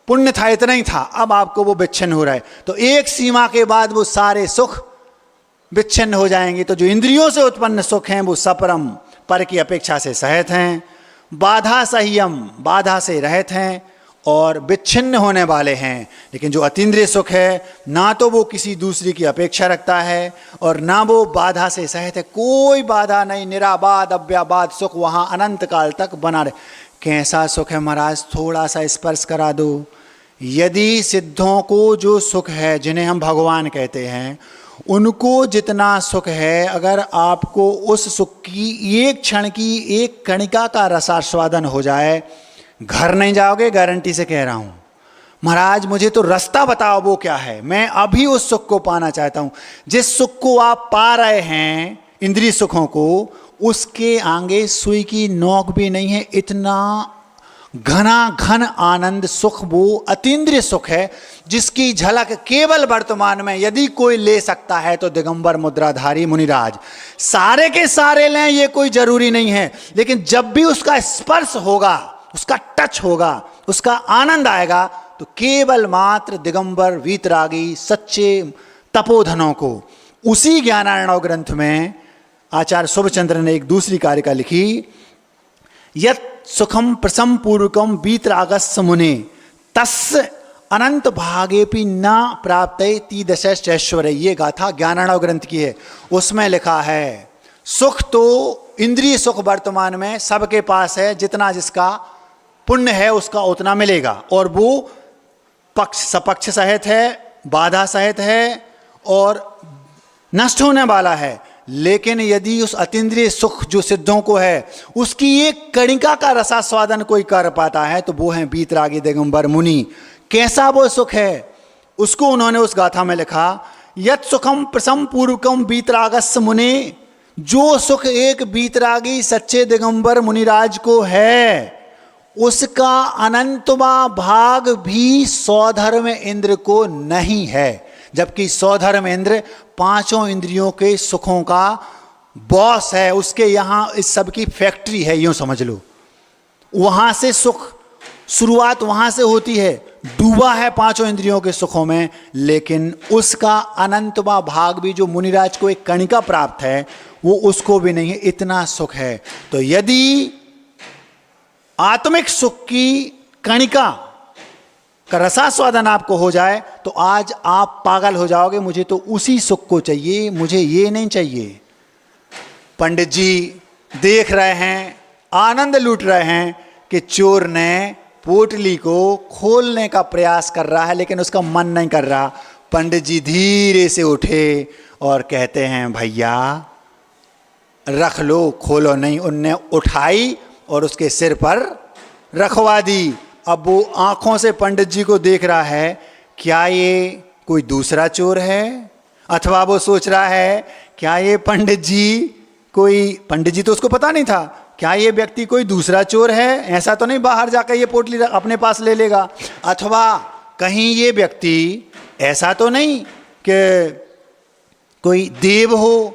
पुण्य था इतना ही था, अब आपको वो विच्छिन्न हो रहा है। तो एक सीमा के बाद वो सारे सुख विच्छिन्न हो जाएंगे। तो जो इंद्रियों से उत्पन्न सुख हैं वो सपरम पर की अपेक्षा से सहित हैं, बाधा संयम बाधा से रहित हैं और विच्छिन्न होने वाले हैं। लेकिन जो अतीन्द्रिय सुख है ना तो वो किसी दूसरे की अपेक्षा रखता है और ना वो बाधा से सहित है। कोई बाधा नहीं, निराबाध अव्याबाद सुख वहाँ अनंत काल तक बना रहे। कैसा सुख है महाराज? थोड़ा सा स्पर्श करा दो। यदि सिद्धों को जो सुख है जिन्हें हम भगवान कहते हैं उनको जितना सुख है, अगर आपको उस सुख की एक क्षण की एक कणिका का रसास्वादन हो जाए, घर नहीं जाओगे, गारंटी से कह रहा हूं। महाराज मुझे तो रास्ता बताओ वो क्या है, मैं अभी उस सुख को पाना चाहता हूं। जिस सुख को आप पा रहे हैं इंद्रिय सुखों को, उसके आगे सुई की नोक भी नहीं है। इतना घना घन आनंद सुख वो अतीन्द्रिय सुख है जिसकी झलक केवल वर्तमान में यदि कोई ले सकता है तो दिगंबर मुद्राधारी मुनिराज। सारे के सारे लें ये कोई जरूरी नहीं है, लेकिन जब भी उसका स्पर्श होगा, उसका टच होगा, उसका आनंद आएगा तो केवल मात्र दिगंबर वीतरागी सच्चे तपोधनों को। उसी ज्ञानार्णव ग्रंथ में आचार्य शुभचंद्र ने एक दूसरी कारिका लिखी, यत् सुखम प्रसम पूर्वकम वीतरागस्य मुने तस् अनंत भागेपि न प्राप्ते दशैश्वर्य। ये गाथा ज्ञानार्णव ग्रंथ की है। उसमें लिखा है सुख तो इंद्रिय सुख वर्तमान में सबके पास है, जितना जिसका पुण्य है उसका उतना मिलेगा और वो पक्ष सपक्ष सहित है, बाधा सहित है और नष्ट होने वाला है। लेकिन यदि उस अतीन्द्रिय सुख जो सिद्धों को है उसकी एक कणिका का रसास्वादन कोई कर पाता है तो वो है वीतरागी दिगंबर मुनि। कैसा वो सुख है उसको उन्होंने उस गाथा में लिखा, यत् सुखम प्रसम पूर्वकम वीतरागस्य मुने। जो सुख एक वीतरागी सच्चे दिगंबर मुनिराज को है उसका अनंतवा भाग भी सौधर्म इंद्र को नहीं है। जबकि सौधर्म इंद्र पांचों इंद्रियों के सुखों का बॉस है, उसके यहाँ इस सब की फैक्ट्री है, यूं समझ लो। वहां से सुख शुरुआत वहां से होती है, डूबा है पांचों इंद्रियों के सुखों में, लेकिन उसका अनंतवा भाग भी जो मुनिराज को एक कणिका प्राप्त है वो उसको भी नहीं है। इतना सुख है। तो यदि आत्मिक सुख की कणिका का रसास्वादन आपको हो जाए तो आज आप पागल हो जाओगे, मुझे तो उसी सुख को चाहिए, मुझे ये नहीं चाहिए। पंडित जी देख रहे हैं, आनंद लूट रहे हैं कि चोर ने पोटली को खोलने का प्रयास कर रहा है लेकिन उसका मन नहीं कर रहा। पंडित जी धीरे से उठे और कहते हैं भैया रख लो, खोलो नहीं। उनने उठाई और उसके सिर पर रखवा दी। अब वो आंखों से पंडित जी को देख रहा है, क्या ये कोई दूसरा चोर है? अथवा वो सोच रहा है क्या ये पंडित जी तो उसको पता नहीं था, क्या ये व्यक्ति कोई दूसरा चोर है? ऐसा तो नहीं बाहर जाकर ये पोटली अपने पास ले लेगा? अथवा कहीं ये व्यक्ति ऐसा तो नहीं कि कोई देव हो,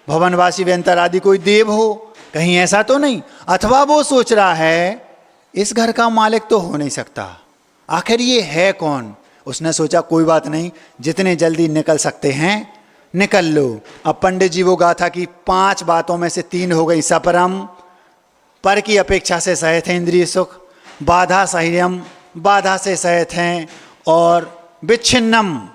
भवनवासी व्यंतर आदि कोई देव हो, कहीं ऐसा तो नहीं? अथवा वो सोच रहा है इस घर का मालिक तो हो नहीं सकता, आखिर ये है कौन? उसने सोचा कोई बात नहीं, जितने जल्दी निकल सकते हैं निकल लो। अब पंडित जी वो गाथा की 5 बातों में से 3 हो गई। सपरम, पर की अपेक्षा से सहित है इंद्रिय सुख, बाधा सह्यम, बाधा से सहित हैं, और विच्छिन्नम,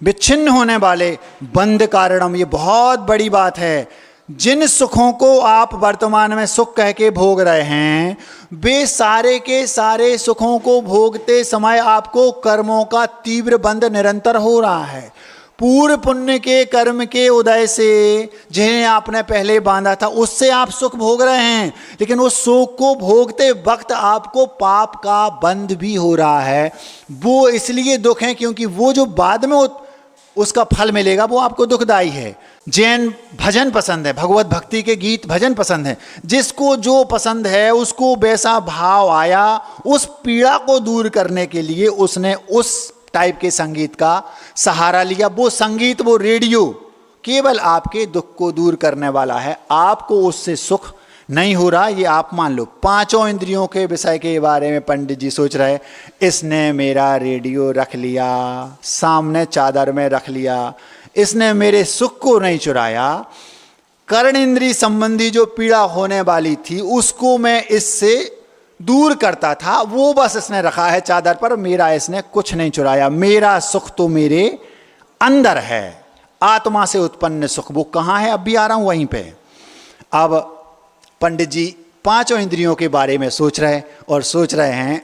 विच्छिन्न होने वाले, बंध कारणम, ये बहुत बड़ी बात है। जिन सुखों को आप वर्तमान में सुख कह के भोग रहे हैं, वे सारे के सारे सुखों को भोगते समय आपको कर्मों का तीव्र बंध निरंतर हो रहा है। पूर्व पुण्य के कर्म के उदय से जिन्हें आपने पहले बांधा था, उससे आप सुख भोग रहे हैं, लेकिन उस सुख को भोगते वक्त आपको पाप का बंध भी हो रहा है। वो इसलिए दुख है क्योंकि वो जो बाद में उसका फल मिलेगा वो आपको दुखदाई है। जैन भजन पसंद है, भगवत भक्ति के गीत भजन पसंद है, जिसको जो पसंद है उसको वैसा भाव आया, उस पीड़ा को दूर करने के लिए उसने उस टाइप के संगीत का सहारा लिया। वो संगीत, वो रेडियो केवल आपके दुख को दूर करने वाला है, आपको उससे सुख नहीं हो रहा, ये आप मान लो। 5 इंद्रियों के विषय के बारे में पंडित जी सोच रहे, इसने मेरा रेडियो रख लिया, सामने चादर में रख लिया, इसने मेरे सुख को नहीं चुराया, कर्ण इंद्री संबंधी जो पीड़ा होने वाली थी उसको मैं इससे दूर करता था, वो बस इसने रखा है चादर पर, मेरा इसने कुछ नहीं चुराया। मेरा सुख तो मेरे अंदर है, आत्मा से उत्पन्न सुख। वो कहाँ है? अब भी आ रहा हूं वहीं पे। अब पंडित जी 5 इंद्रियों के बारे में सोच रहे और सोच रहे हैं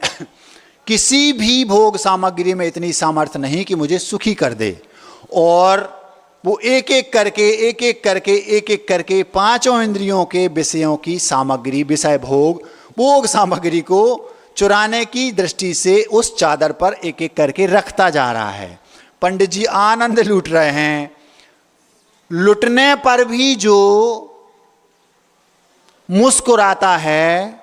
किसी भी भोग सामग्री में इतनी सामर्थ्य नहीं कि मुझे सुखी कर दे, और वो एक एक करके 5 इंद्रियों के विषयों की सामग्री, विषय भोग सामग्री को चुराने की दृष्टि से उस चादर पर एक एक करके रखता जा रहा है। पंडित जी आनंद लूट रहे हैं। लुटने पर भी जो मुस्कुराता है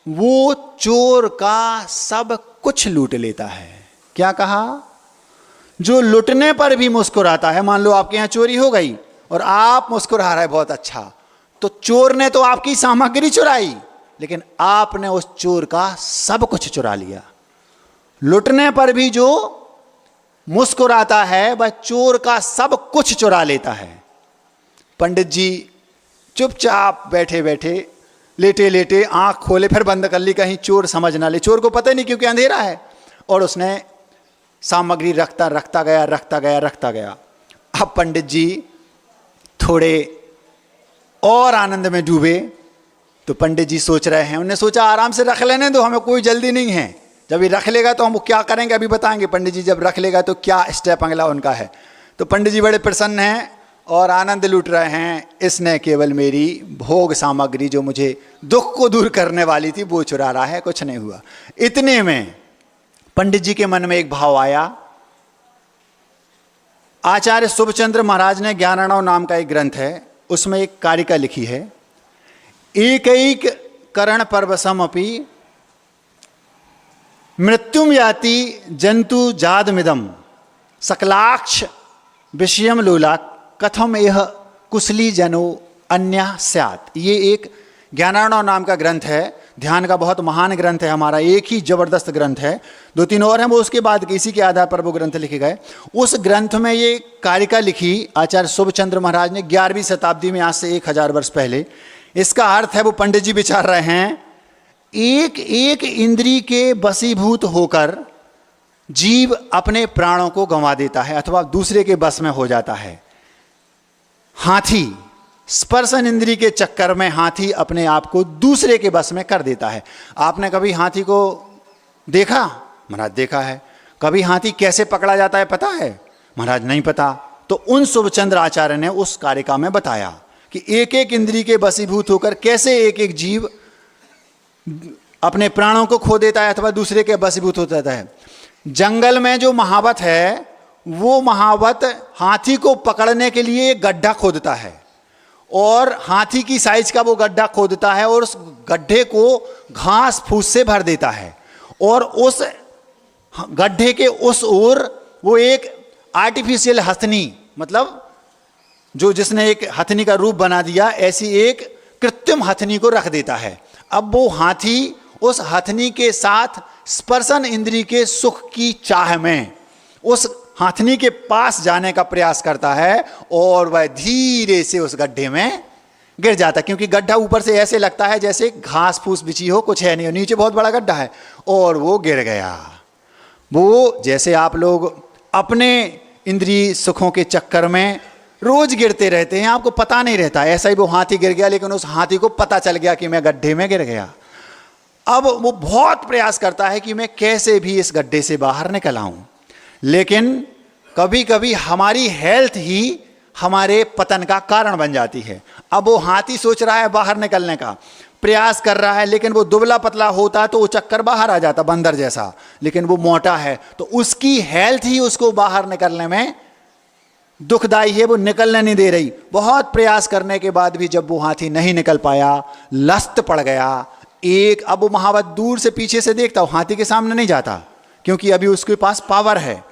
वो चोर का सब कुछ लूट लेता है। क्या कहा? जो लुटने पर भी मुस्कुराता है। मान लो आपके यहां चोरी हो गई और आप मुस्कुरा रहे, बहुत अच्छा, तो चोर ने तो आपकी सामग्री चुराई, लेकिन आपने उस चोर का सब कुछ चुरा लिया। लुटने पर भी जो मुस्कुराता है वह चोर का सब कुछ चुरा लेता है। पंडित जी चुपचाप बैठे बैठे, लेटे लेटे, आंख खोले फिर बंद कर ली, कहीं चोर समझ ना ले। चोर को पता ही नहीं क्योंकि अंधेरा है, और उसने सामग्री रखता गया। अब पंडित जी थोड़े और आनंद में डूबे, तो पंडित जी सोच रहे हैं, उन्होंने सोचा आराम से रख लेने दो, हमें कोई जल्दी नहीं है, जब ये रख लेगा तो हम क्या करेंगे अभी बताएंगे। पंडित जी जब रख लेगा तो क्या स्टेप अगला उनका है। तो पंडित जी बड़े प्रसन्न हैं और आनंद लूट रहे हैं, इसने केवल मेरी भोग सामग्री जो मुझे दुख को दूर करने वाली थी वो चुरा रहा है, कुछ नहीं हुआ। इतने में पंडित जी के मन में एक भाव आया। आचार्य शुभचंद्र महाराज ने ज्ञानार्णव नाम का एक ग्रंथ है, उसमें एक कारिका लिखी है, एक करण परवशम अपि मृत्युम याति जंतु जादमिदम सकलाक्ष विषयम लोला कथम यह कुशली जनो अन्य स्यात्। ये एक ज्ञानार्णव नाम का ग्रंथ है, ध्यान का बहुत महान ग्रंथ है हमारा, एक ही जबरदस्त ग्रंथ है। 2-3 और हैं, वो उसके बाद इसी के आधार पर वो ग्रंथ लिखे गए। उस ग्रंथ में ये कारिका लिखी आचार्य शुभचंद्र महाराज ने 11वीं शताब्दी में, आज से 1000 वर्ष पहले। इसका अर्थ है, वो पंडित जी विचार रहे हैं, एक एक इंद्री के वशीभूत होकर जीव अपने प्राणों को गंवा देता है अथवा दूसरे के बस में हो जाता है। हाथी स्पर्शन इंद्री के चक्कर में हाथी अपने आप को दूसरे के बस में कर देता है। आपने कभी हाथी को देखा? महाराज देखा है। कभी हाथी कैसे पकड़ा जाता है पता है? महाराज नहीं पता। तो उन शुभचंद्र आचार्य ने उस कारिका में बताया कि एक एक इंद्री के वशीभूत होकर कैसे एक एक जीव अपने प्राणों को खो देता है अथवा दूसरे के वशीभूत हो जाता है। जंगल में जो महावत है, वो महावत हाथी को पकड़ने के लिए एक गड्ढा खोदता है और हाथी की साइज का वो गड्ढा खोदता है और उस गड्ढे को घास फूस से भर देता है, और उस गड्ढे के उस ओर वो एक आर्टिफिशियल हथनी, मतलब जो जिसने एक हथनी का रूप बना दिया, ऐसी एक कृत्रिम हथनी को रख देता है। अब वो हाथी उस हथनी के साथ स्पर्शन इंद्री के सुख की चाह में उस हाथनी के पास जाने का प्रयास करता है और वह धीरे से उस गड्ढे में गिर जाता है, क्योंकि गड्ढा ऊपर से ऐसे लगता है जैसे घास फूस बिछी हो, कुछ है नहीं, और नीचे बहुत बड़ा गड्ढा है, और वो गिर गया। वो जैसे आप लोग अपने इंद्रिय सुखों के चक्कर में रोज गिरते रहते हैं, आपको पता नहीं रहता, ऐसा ही वो हाथी गिर गया, लेकिन उस हाथी को पता चल गया कि मैं गड्ढे में गिर गया। अब वो बहुत प्रयास करता है कि मैं कैसे भी इस गड्ढे से बाहर निकल आऊं, लेकिन कभी कभी हमारी हेल्थ ही हमारे पतन का कारण बन जाती है। अब वो हाथी सोच रहा है बाहर निकलने का, प्रयास कर रहा है, लेकिन वो दुबला पतला होता तो वो चक्कर बाहर आ जाता बंदर जैसा, लेकिन वो मोटा है तो उसकी हेल्थ ही उसको बाहर निकलने में दुखदाई है, वो निकलने नहीं दे रही। बहुत प्रयास करने के बाद भी जब वो हाथी नहीं निकल पाया, लस्त पड़ गया एक, अब वो महावत दूर से पीछे से देखता, वो हाथी के सामने नहीं जाता, क्योंकि अभी उसके पास पावर है।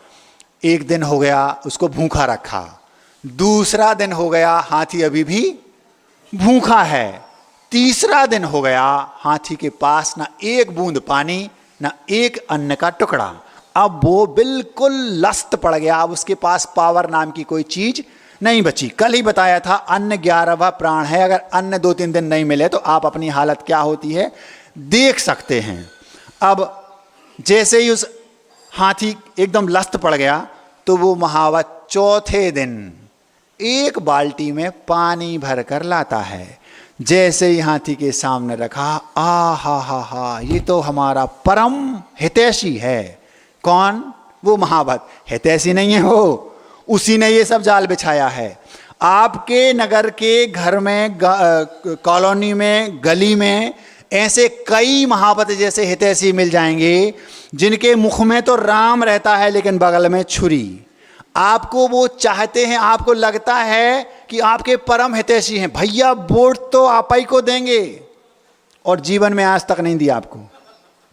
एक दिन हो गया, उसको भूखा रखा, दूसरा दिन हो गया, हाथी अभी भी भूखा है, तीसरा दिन हो गया, हाथी के पास ना एक बूंद पानी, ना एक अन्न का टुकड़ा। अब वो बिल्कुल लस्त पड़ गया, अब उसके पास पावर नाम की कोई चीज नहीं बची। कल ही बताया था अन्न 11वां प्राण है, अगर अन्न 2-3 दिन नहीं मिले तो आप अपनी हालत क्या होती है देख सकते हैं। अब जैसे ही उस हाथी एकदम लस्त पड़ गया तो वो महावत चौथे दिन एक बाल्टी में पानी भरकर लाता है। जैसे ही हाथी के सामने रखा, आ हा, ये तो हमारा परम हितैषी है। कौन? वो महावत। हितैषी नहीं है वो, उसी ने ये सब जाल बिछाया है। आपके नगर के घर में, कॉलोनी में, गली में ऐसे कई महावत जैसे हितैषी मिल जाएंगे, जिनके मुख में तो राम रहता है लेकिन बगल में छुरी। आपको वो चाहते हैं, आपको लगता है कि आपके परम हितैषी हैं, भैया वोट तो आप ही को देंगे, और जीवन में आज तक नहीं दिया आपको।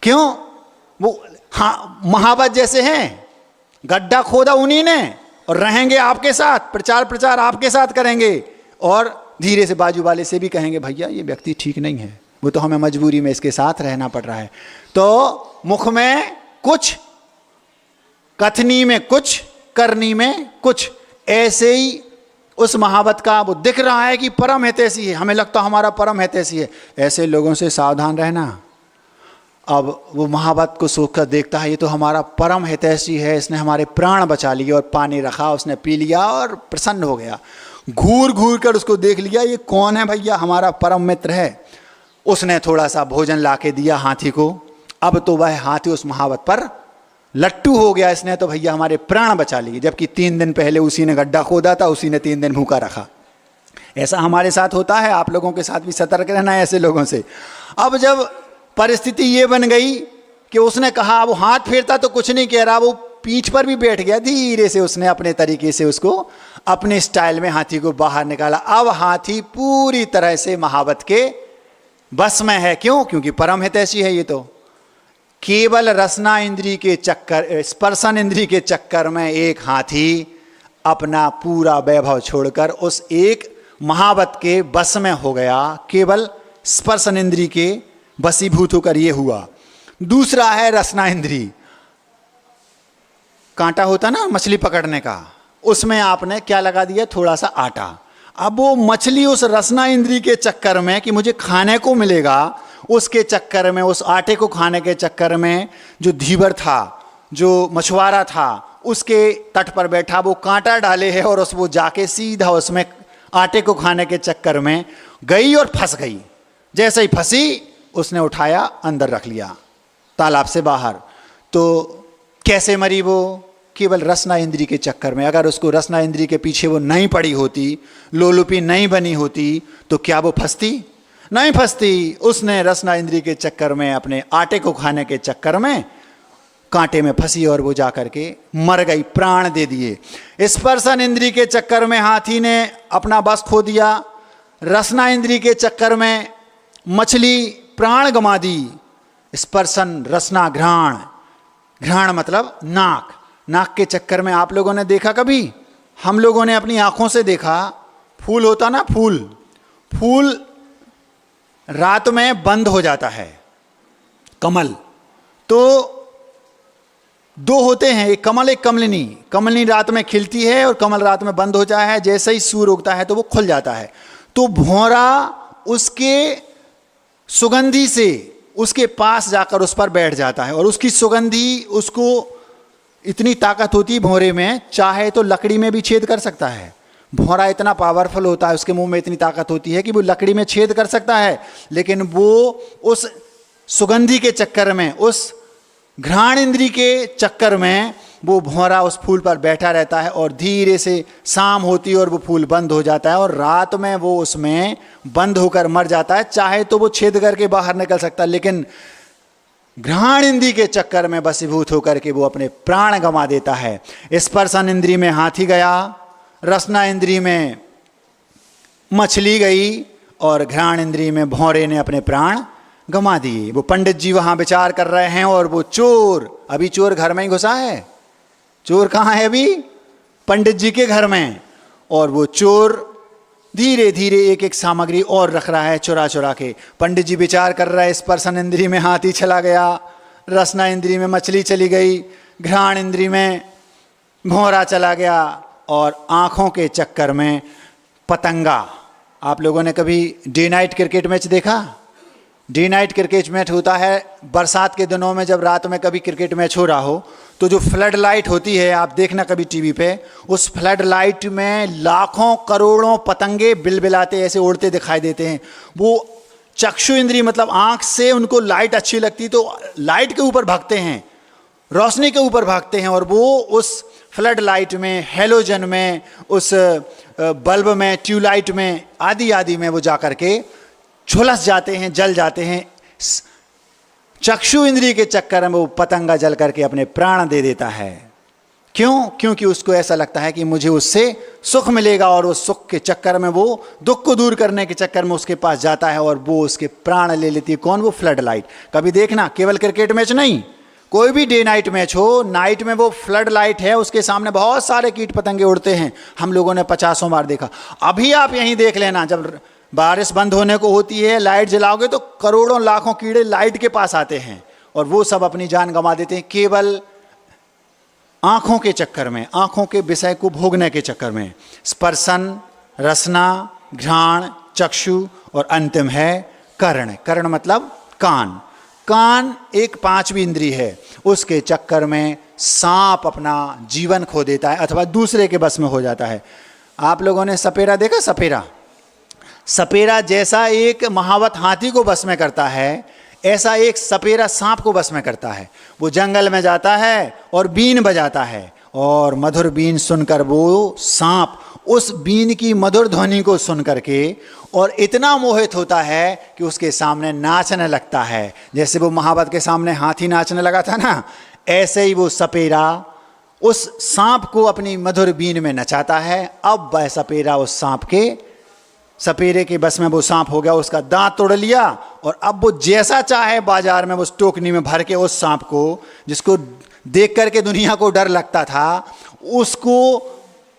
क्यों? वो हाँ महावत जैसे हैं, गड्ढा खोदा उन्हीं ने, और रहेंगे आपके साथ, प्रचार आपके साथ करेंगे, और धीरे से बाजू वाले से भी कहेंगे भैया ये व्यक्ति ठीक नहीं है, वो तो हमें मजबूरी में इसके साथ रहना पड़ रहा है। तो मुख में कुछ, कथनी में कुछ, करनी में कुछ। ऐसे ही उस महावत का वो दिख रहा है कि परम हितैषी है, हमें लगता हमारा परम हितैषी है। ऐसे लोगों से सावधान रहना। अब वो महावत को सोच कर देखता है ये तो हमारा परम हितैषी है, इसने हमारे प्राण बचा लिए, और पानी रखा, उसने पी लिया और प्रसन्न हो गया। घूर घूर कर उसको देख लिया, ये कौन है भैया, हमारा परम मित्र है। उसने थोड़ा सा भोजन ला के दिया हाथी को। अब तो वह हाथी उस महावत पर लट्टू हो गया, इसने तो भैया हमारे प्राण बचा लिए, जबकि 3 दिन पहले उसी ने गड्ढा खोदा था, उसी ने 3 दिन भूखा रखा। ऐसा हमारे साथ होता है, आप लोगों के साथ भी सतर्क रहना है ऐसे लोगों से। अब जब परिस्थिति ये बन गई कि उसने कहा, वो हाथ फेरता तो कुछ नहीं कह रहा, वो पीठ पर भी बैठ गया, धीरे से उसने अपने तरीके से उसको अपने स्टाइल में हाथी को बाहर निकाला। अब हाथी पूरी तरह से महावत के बस में है। क्यों? क्योंकि परम हितैषी है ये तो। केवल रसना इंद्री के चक्कर, स्पर्शन इंद्री के चक्कर में एक हाथी अपना पूरा वैभव छोड़कर उस एक महावत के बस में हो गया। केवल स्पर्शन इंद्री के बसीभूत होकर ये हुआ। दूसरा है रसना इंद्री। कांटा होता ना मछली पकड़ने का, उसमें आपने क्या लगा दिया? थोड़ा सा आटा। अब वो मछली उस रसना इंद्री के चक्कर में कि मुझे खाने को मिलेगा, उसके चक्कर में, उस आटे को खाने के चक्कर में, जो धीवर था, जो मछुआरा था, उसके तट पर बैठा वो कांटा डाले है, और उस वो जाके सीधा उसमें आटे को खाने के चक्कर में गई और फंस गई। जैसे ही फंसी उसने उठाया, अंदर रख लिया तालाब से बाहर। तो कैसे मरी वो? केवल रसना इंद्री के चक्कर में। अगर उसको रसना इंद्री के पीछे वो नहीं पड़ी होती, लोलुपी नहीं बनी होती, तो क्या वो फंसती? नहीं फंसती। उसने रसना इंद्री के चक्कर में, अपने आटे को खाने के चक्कर में कांटे में फंसी और वो जाकर के मर गई, प्राण दे दिए। स्पर्शन इंद्री के चक्कर में हाथी ने अपना बस खो दिया। रसना इंद्री के चक्कर में मछली प्राण गंवा दी। स्पर्शन, रसना, घ्राण। घ्राण मतलब नाक। नाक के चक्कर में आप लोगों ने देखा कभी? हम लोगों ने अपनी आंखों से देखा, फूल होता ना, फूल रात में बंद हो जाता है, कमल। तो दो होते हैं, एक कमल एक कमलिनी। कमलिनी रात में खिलती है और कमल रात में बंद हो जाता है, जैसे ही सूर्य उगता है तो वो खुल जाता है। तो भौरा उसके सुगंधी से उसके पास जाकर उस पर बैठ जाता है और उसकी सुगंधी उसको इतनी ताकत होती है भौरे में, चाहे तो लकड़ी में भी छेद कर सकता है। भौरा इतना पावरफुल होता है, उसके मुंह में इतनी ताकत होती है कि वो लकड़ी में छेद कर सकता है, लेकिन वो उस सुगंधी के चक्कर में, उस घ्राण इंद्री के चक्कर में वो भौरा उस फूल पर बैठा रहता है और धीरे से शाम होती है और वो फूल बंद हो जाता है और रात में वो उसमें बंद होकर मर जाता है। चाहे तो वो छेद करके बाहर निकल सकता है, लेकिन घ्राण इंद्री के चक्कर में वशीभूत होकर के वो अपने प्राण गंवा देता है। स्पर्शन इंद्री में हाथी गया, रसना इंद्री में मछली गई और घ्राण इंद्री में भौरे ने अपने प्राण गंवा दिए। वो पंडित जी वहां विचार कर रहे हैं और वो चोर, अभी चोर घर में ही घुसा है। चोर कहाँ है? अभी पंडित जी के घर में। और वो चोर धीरे धीरे एक एक सामग्री और रख रहा है चुरा चुरा के। पंडित जी विचार कर रहा है, स्पर्शन इंद्री में हाथी चला गया, रसना इंद्री में मछली चली गई, घ्राण इंद्री में भौरा चला गया और आंखों के चक्कर में पतंगा। आप लोगों ने कभी डे नाइट क्रिकेट मैच देखा? डे नाइट क्रिकेट मैच होता है बरसात के दिनों में, जब रात में कभी क्रिकेट मैच हो रहा हो तो जो फ्लड लाइट होती है, आप देखना कभी टीवी पे, उस फ्लड लाइट में लाखों करोड़ों पतंगे बिलबिलाते ऐसे उड़ते दिखाई देते हैं। वो चक्षु इंद्री मतलब आंख से उनको लाइट अच्छी लगती तो लाइट के ऊपर भागते हैं, रोशनी के ऊपर भागते हैं और वो उस फ्लड लाइट में, हेलोजन में, उस बल्ब में, ट्यूबलाइट में आदि आदि में वो जाकर के झुलस जाते हैं, जल जाते हैं। चक्षु इंद्रिय के चक्कर में वो पतंगा जल करके अपने प्राण दे देता है। क्यों? क्योंकि उसको ऐसा लगता है कि मुझे उससे सुख मिलेगा और उस सुख के चक्कर में वो दुख को दूर करने के चक्कर में उसके पास जाता है और वो उसके प्राण ले लेती है। कौन? वो फ्लड लाइट। कभी देखना, केवल क्रिकेट मैच नहीं, कोई भी डे नाइट मैच हो, नाइट में वो फ्लड लाइट है, उसके सामने बहुत सारे कीट पतंगे उड़ते हैं। हम लोगों ने 50 बार देखा। अभी आप यहीं देख लेना, जब बारिश बंद होने को होती है, लाइट जलाओगे तो करोड़ों लाखों कीड़े लाइट के पास आते हैं और वो सब अपनी जान गंवा देते हैं केवल आंखों के चक्कर में, आंखों के विषय को भोगने के चक्कर में। स्पर्शन, रसना, घ्राण, चक्षु और अंतिम है कर्ण। कर्ण मतलब कान। कान एक पांचवी इंद्री है, उसके चक्कर में सांप अपना जीवन खो देता है अथवा दूसरे के बस में हो जाता है। आप लोगों ने सपेरा देखा? सपेरा, सपेरा जैसा एक महावत हाथी को बस में करता है, ऐसा एक सपेरा सांप को बस में करता है। वो जंगल में जाता है और बीन बजाता है और मधुर बीन सुनकर वो सांप उस बीन की मधुर ध्वनि को सुन करके और इतना मोहित होता है कि उसके सामने नाचने लगता है। जैसे वो महावत के सामने हाथी नाचने लगा था ना, ऐसे ही वो सपेरा उस सांप को अपनी मधुर बीन में नचाता है। अब वह सपेरा उस सांप के, सपेरे के बस में वो सांप हो गया, उसका दांत तोड़ लिया और अब वो जैसा चाहे बाजार में उस टोकनी में भर के उस सांप को, जिसको देख करके दुनिया को डर लगता था, उसको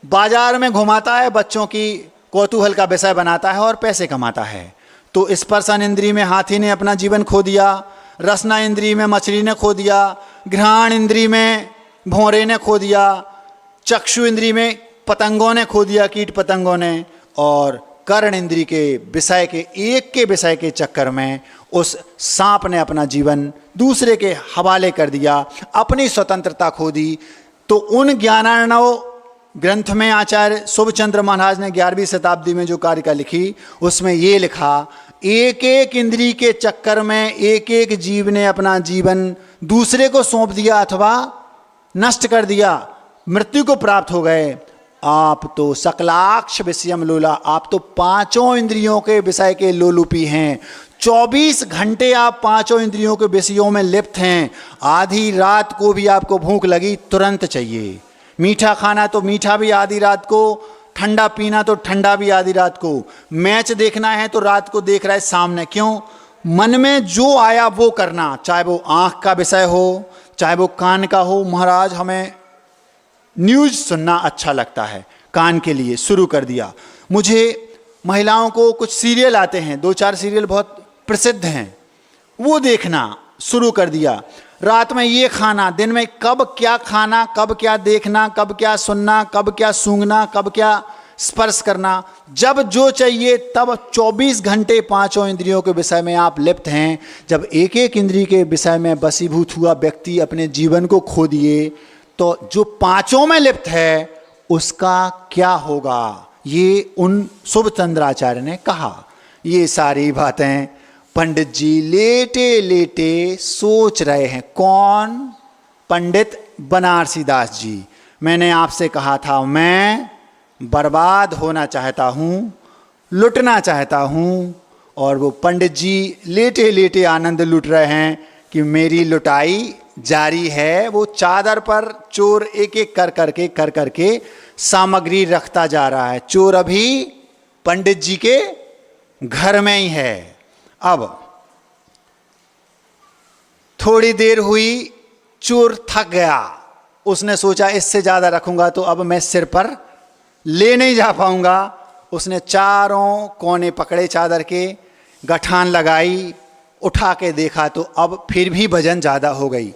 बाजार में घुमाता है, बच्चों की कौतूहल का विषय बनाता है और पैसे कमाता है। तो स्पर्शन इंद्री में हाथी ने अपना जीवन खो दिया, रसना इंद्री में मछली ने खो दिया, घ्राण इंद्री में भौरे ने खो दिया, चक्षु इंद्री में पतंगों ने खो दिया, कीट पतंगों ने, और कर्ण इंद्री के विषय के एक के विषय के चक्कर में उस सांप ने अपना जीवन दूसरे के हवाले कर दिया, अपनी स्वतंत्रता खो दी। तो उन ज्ञानार्णव ग्रंथ में आचार्य शुभचंद्र महाराज ने 11वीं शताब्दी में जो कारिका लिखी, उसमें ये लिखा, एक एक इंद्री के चक्कर में एक एक जीव ने अपना जीवन दूसरे को सौंप दिया अथवा नष्ट कर दिया, मृत्यु को प्राप्त हो गए। आप तो सकलाक्ष विषयम लोला, आप तो पांचों इंद्रियों के विषय के लोलुपी हैं। 24 घंटे आप पांचों इंद्रियों के विषयों में लिप्त हैं। आधी रात को भी आपको भूख लगी, तुरंत चाहिए। मीठा खाना तो मीठा भी आधी रात को, ठंडा पीना तो ठंडा भी आधी रात को, मैच देखना है तो रात को देख रहा है सामने। क्यों? मन में जो आया वो करना, चाहे वो आंख का विषय हो, चाहे वो कान का हो। महाराज हमें न्यूज़ सुनना अच्छा लगता है, कान के लिए शुरू कर दिया। मुझे महिलाओं को कुछ सीरियल आते हैं, 2-4 सीरियल बहुत प्रसिद्ध हैं, वो देखना शुरू कर दिया। रात में ये खाना, दिन में कब क्या खाना, कब क्या देखना, कब क्या सुनना, कब क्या सूंघना, कब क्या स्पर्श करना, जब जो चाहिए तब 24 घंटे पांचों इंद्रियों के विषय में आप लिप्त हैं। जब एक एक इंद्रिय के विषय में वशीभूत हुआ व्यक्ति अपने जीवन को खो दिए, तो जो पांचों में लिप्त है उसका क्या होगा, ये उन शुभ चंद्राचार्य ने कहा। ये सारी बातें पंडित जी लेटे लेटे सोच रहे हैं। कौन? पंडित बनारसी दास जी। मैंने आपसे कहा था मैं बर्बाद होना चाहता हूँ, लुटना चाहता हूँ, और वो पंडित जी लेटे लेटे आनंद लुट रहे हैं कि मेरी लुटाई जारी है। वो चादर पर चोर एक एक कर करके सामग्री रखता जा रहा है। चोर अभी पंडित जी के घर में ही है। अब थोड़ी देर हुई, चोर थक गया। उसने सोचा इससे ज्यादा रखूंगा तो अब मैं सिर पर ले नहीं जा पाऊंगा। उसने चारों कोने पकड़े चादर के, गठान लगाई, उठा के देखा तो अब फिर भी वजन ज़्यादा हो गई।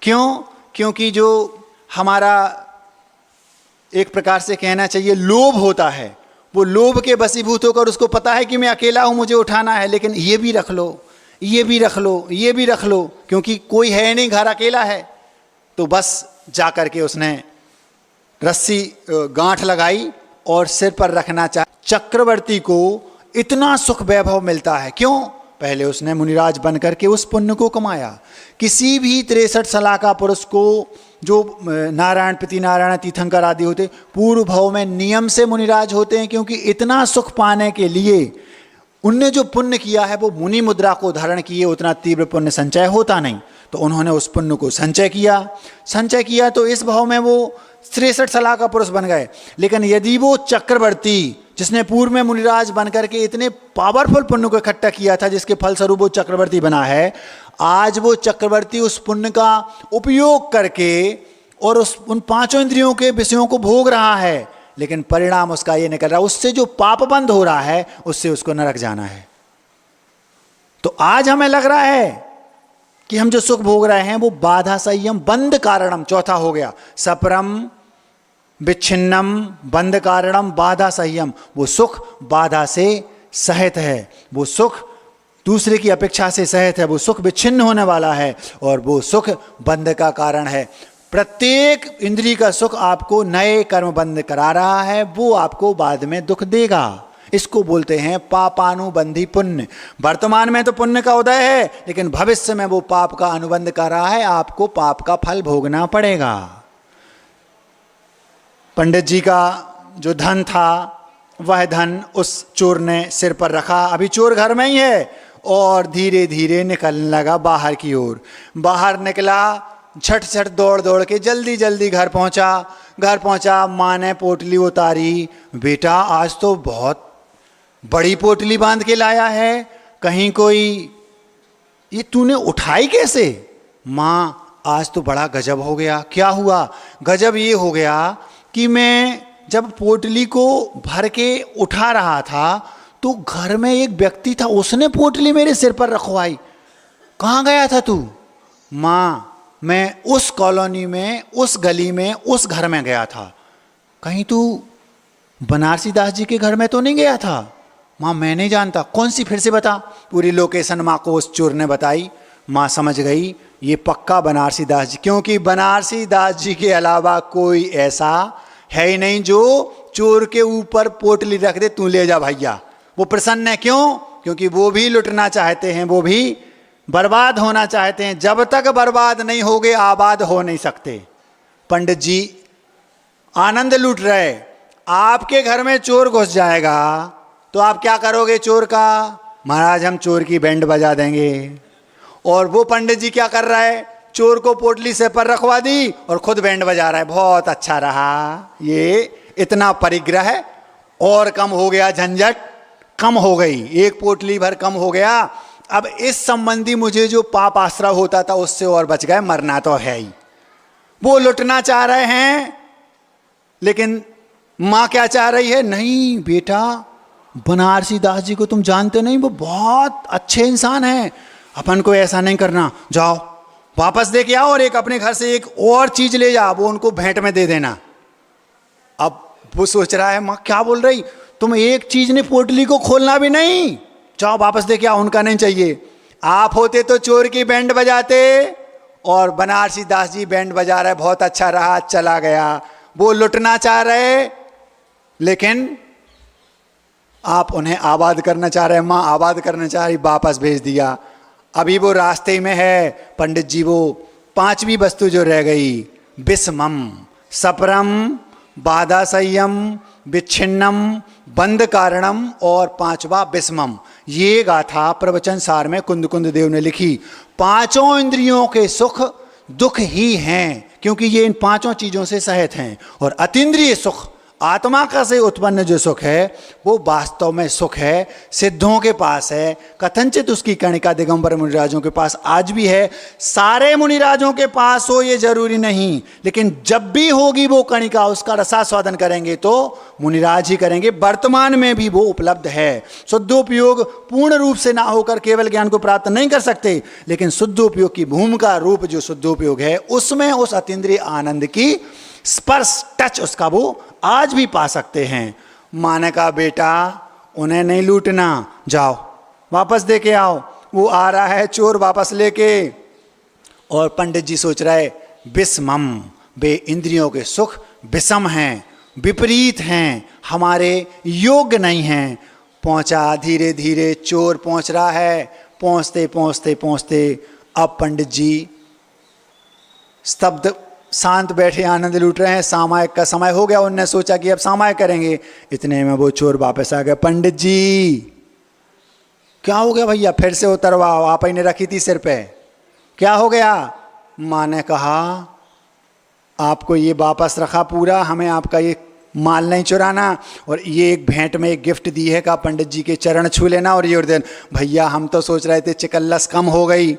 क्यों? क्योंकि जो हमारा एक प्रकार से कहना चाहिए लोभ होता है, वो लोभ के वशीभूत होकर उसको पता है कि मैं अकेला हूँ, मुझे उठाना है, लेकिन ये भी रख लो, ये भी रख लो, ये भी रख लो, क्योंकि कोई है नहीं, घर अकेला है। तो बस जा कर के उसने रस्सी गांठ लगाई और सिर पर रखना चाहा। चक्रवर्ती को इतना सुख वैभव मिलता है। क्यों? पहले उसने मुनिराज बन करके उस पुण्य को कमाया। किसी भी 63 साल का पुरुष को, जो नारायण प्रति नारायण तीर्थंकर आदि होते, पूर्व भाव में नियम से मुनिराज होते हैं, क्योंकि इतना सुख पाने के लिए उनने जो पुण्य किया है वो मुनि मुद्रा को धारण किए उतना तीव्र पुण्य संचय होता नहीं। तो उन्होंने उस पुण्य को संचय किया तो इस भाव में वो 63 साल का पुरुष बन गए। लेकिन यदि वो चक्रवर्ती, जिसने पूर्व में मुनिराज बनकर के इतने पावरफुल पुण्य को इकट्ठा किया था, जिसके फलस्वरूप वो चक्रवर्ती बना है, आज वो चक्रवर्ती उस पुण्य का उपयोग करके और उन पांचों इंद्रियों के विषयों को भोग रहा है, लेकिन परिणाम उसका ये निकल रहा, उससे जो पाप बंद हो रहा है उससे उसको नरक जाना है। तो आज हमें लग रहा है कि हम जो सुख भोग रहे हैं वो बाधा संयम बंद कारणम, चौथा हो गया, सपरम विच्छिन्नम बंद कारणम बाधा संयम। वो सुख बाधा से सहित है, वो सुख दूसरे की अपेक्षा से सहित है, वो सुख विच्छिन्न होने वाला है और वो सुख बंध का कारण है। प्रत्येक इंद्रिय का सुख आपको नए कर्म बंध करा रहा है, वो आपको बाद में दुख देगा। इसको बोलते हैं पापानुबंधी पुण्य। वर्तमान में तो पुण्य का उदय है, लेकिन भविष्य में वो पाप का अनुबंध कर रहा है, आपको पाप का फल भोगना पड़ेगा। पंडित जी का जो धन था वह धन उस चोर ने सिर पर रखा। अभी चोर घर में ही है और धीरे धीरे निकलने लगा बाहर की ओर। बाहर निकला, झट झट दौड़ दौड़ के जल्दी जल्दी घर पहुंचा। माँ ने पोटली उतारी, बेटा आज तो बहुत बड़ी पोटली बांध के लाया है, कहीं कोई, ये तूने उठाई कैसे? माँ आज तो बड़ा गजब हो गया। क्या हुआ? गजब ये हो गया कि मैं जब पोटली को भर के उठा रहा था तो घर में एक व्यक्ति था, उसने पोटली मेरे सिर पर रखवाई। कहाँ गया था तू? माँ मैं उस कॉलोनी में, उस गली में, उस घर में गया था। कहीं तू बनारसी दास जी के घर में तो नहीं गया था? माँ मैं नहीं जानता। कौन सी? फिर से बता। पूरी लोकेशन माँ को उस चोर ने बताई। माँ समझ गई ये पक्का बनारसी दास जी, क्योंकि बनारसी दास जी के अलावा कोई ऐसा है ही नहीं जो चोर के ऊपर पोटली रख दे, तू ले जा भैया। वो प्रसन्न है। क्यों? क्योंकि वो भी लुटना चाहते हैं, वो भी बर्बाद होना चाहते हैं। जब तक बर्बाद नहीं होगे आबाद हो नहीं सकते। पंडित जी आनंद लूट रहे, आपके घर में चोर घुस जाएगा तो आप क्या करोगे चोर का? महाराज हम चोर की बैंड बजा देंगे। और वो पंडित जी क्या कर रहा है? चोर को पोटली से पर रखवा दी और खुद बैंड बजा रहा है। बहुत अच्छा रहा, ये इतना परिग्रह और कम हो गया, झंझट कम हो गई, एक पोटली भर कम हो गया। अब इस संबंधी मुझे जो पाप आश्रय होता था उससे और बच गए, मरना तो है ही। वो लुटना चाह रहे हैं, लेकिन माँ क्या चाह रही है? नहीं बेटा, बनारसी दास जी को तुम जानते नहीं, वो बहुत अच्छे इंसान हैं, अपन को ऐसा नहीं करना। जाओ वापस दे के आओ और एक अपने घर से एक और चीज ले जा, वो उनको भेंट में दे देना। अब वो सोच रहा है माँ क्या बोल रही, तुम एक चीज ने पोटली को खोलना भी नहीं, जाओ वापस दे के आओ, उनका नहीं चाहिए। आप होते तो चोर की बैंड बजाते, और बनारसी दास जी बैंड बजा रहे, बहुत अच्छा रहा, चला गया। वो लुटना चाह रहे लेकिन आप उन्हें आबाद करना चाह रहे, माँ आबाद करना चाह रही, वापस भेज दिया। अभी वो रास्ते में है। पंडित जी वो पांचवी वस्तु जो रह गई, विस्मम सपरम बाधासय्यम विच्छिन्नम बंद कारणम और पांचवा विस्मम, ये गाथा प्रवचन सार में कुंद कुंद देव ने लिखी। पांचों इंद्रियों के सुख दुख ही हैं, क्योंकि ये इन पांचों चीजों से सहित हैं। और अतीन्द्रिय सुख, आत्मा का से उत्पन्न जो सुख है, वो वास्तव में सुख है, सिद्धों के पास है। कथनचित उसकी कणिका दिगंबर मुनिराजों के पास आज भी है। सारे मुनिराजों के पास हो ये जरूरी नहीं, लेकिन जब भी होगी वो कणिका, उसका रसास्वादन करेंगे तो मुनिराज ही करेंगे। वर्तमान में भी वो उपलब्ध है। शुद्धोपयोग पूर्ण रूप से ना होकर केवल ज्ञान को प्राप्त नहीं कर सकते, लेकिन शुद्धोपयोग की भूमिका रूप जो शुद्धोपयोग है, उसमें उस अतीन्द्रिय आनंद की स्पर्श टच उसका वो आज भी पा सकते हैं। माने का बेटा उन्हें नहीं लूटना, जाओ वापस दे के आओ। वो आ रहा है चोर वापस लेके, और पंडित जी सोच रहे विस्मम, वे इंद्रियों के सुख विषम हैं, विपरीत हैं, हमारे योग्य नहीं हैं। पहुंचा धीरे धीरे, चोर पहुंच रहा है। पहुंचते पहुंचते पहुंचते अब पंडित जी स्तब्ध शांत बैठे आनंद लूट रहे हैं। सामायिक का समय हो गया, उनने सोचा कि अब सामायिक करेंगे। इतने में वो चोर वापस आ गया। पंडित जी क्या हो गया भैया, फिर से उतरवाओ, आप ही ने रखी थी सिर पे, क्या हो गया? माँ ने कहा आपको ये वापस रखा पूरा, हमें आपका ये माल नहीं चुराना, और ये एक भेंट में एक गिफ्ट दी है, का पंडित जी के चरण छू लेना और ये और देन। भैया हम तो सोच रहे थे चिकल्लस कम हो गई,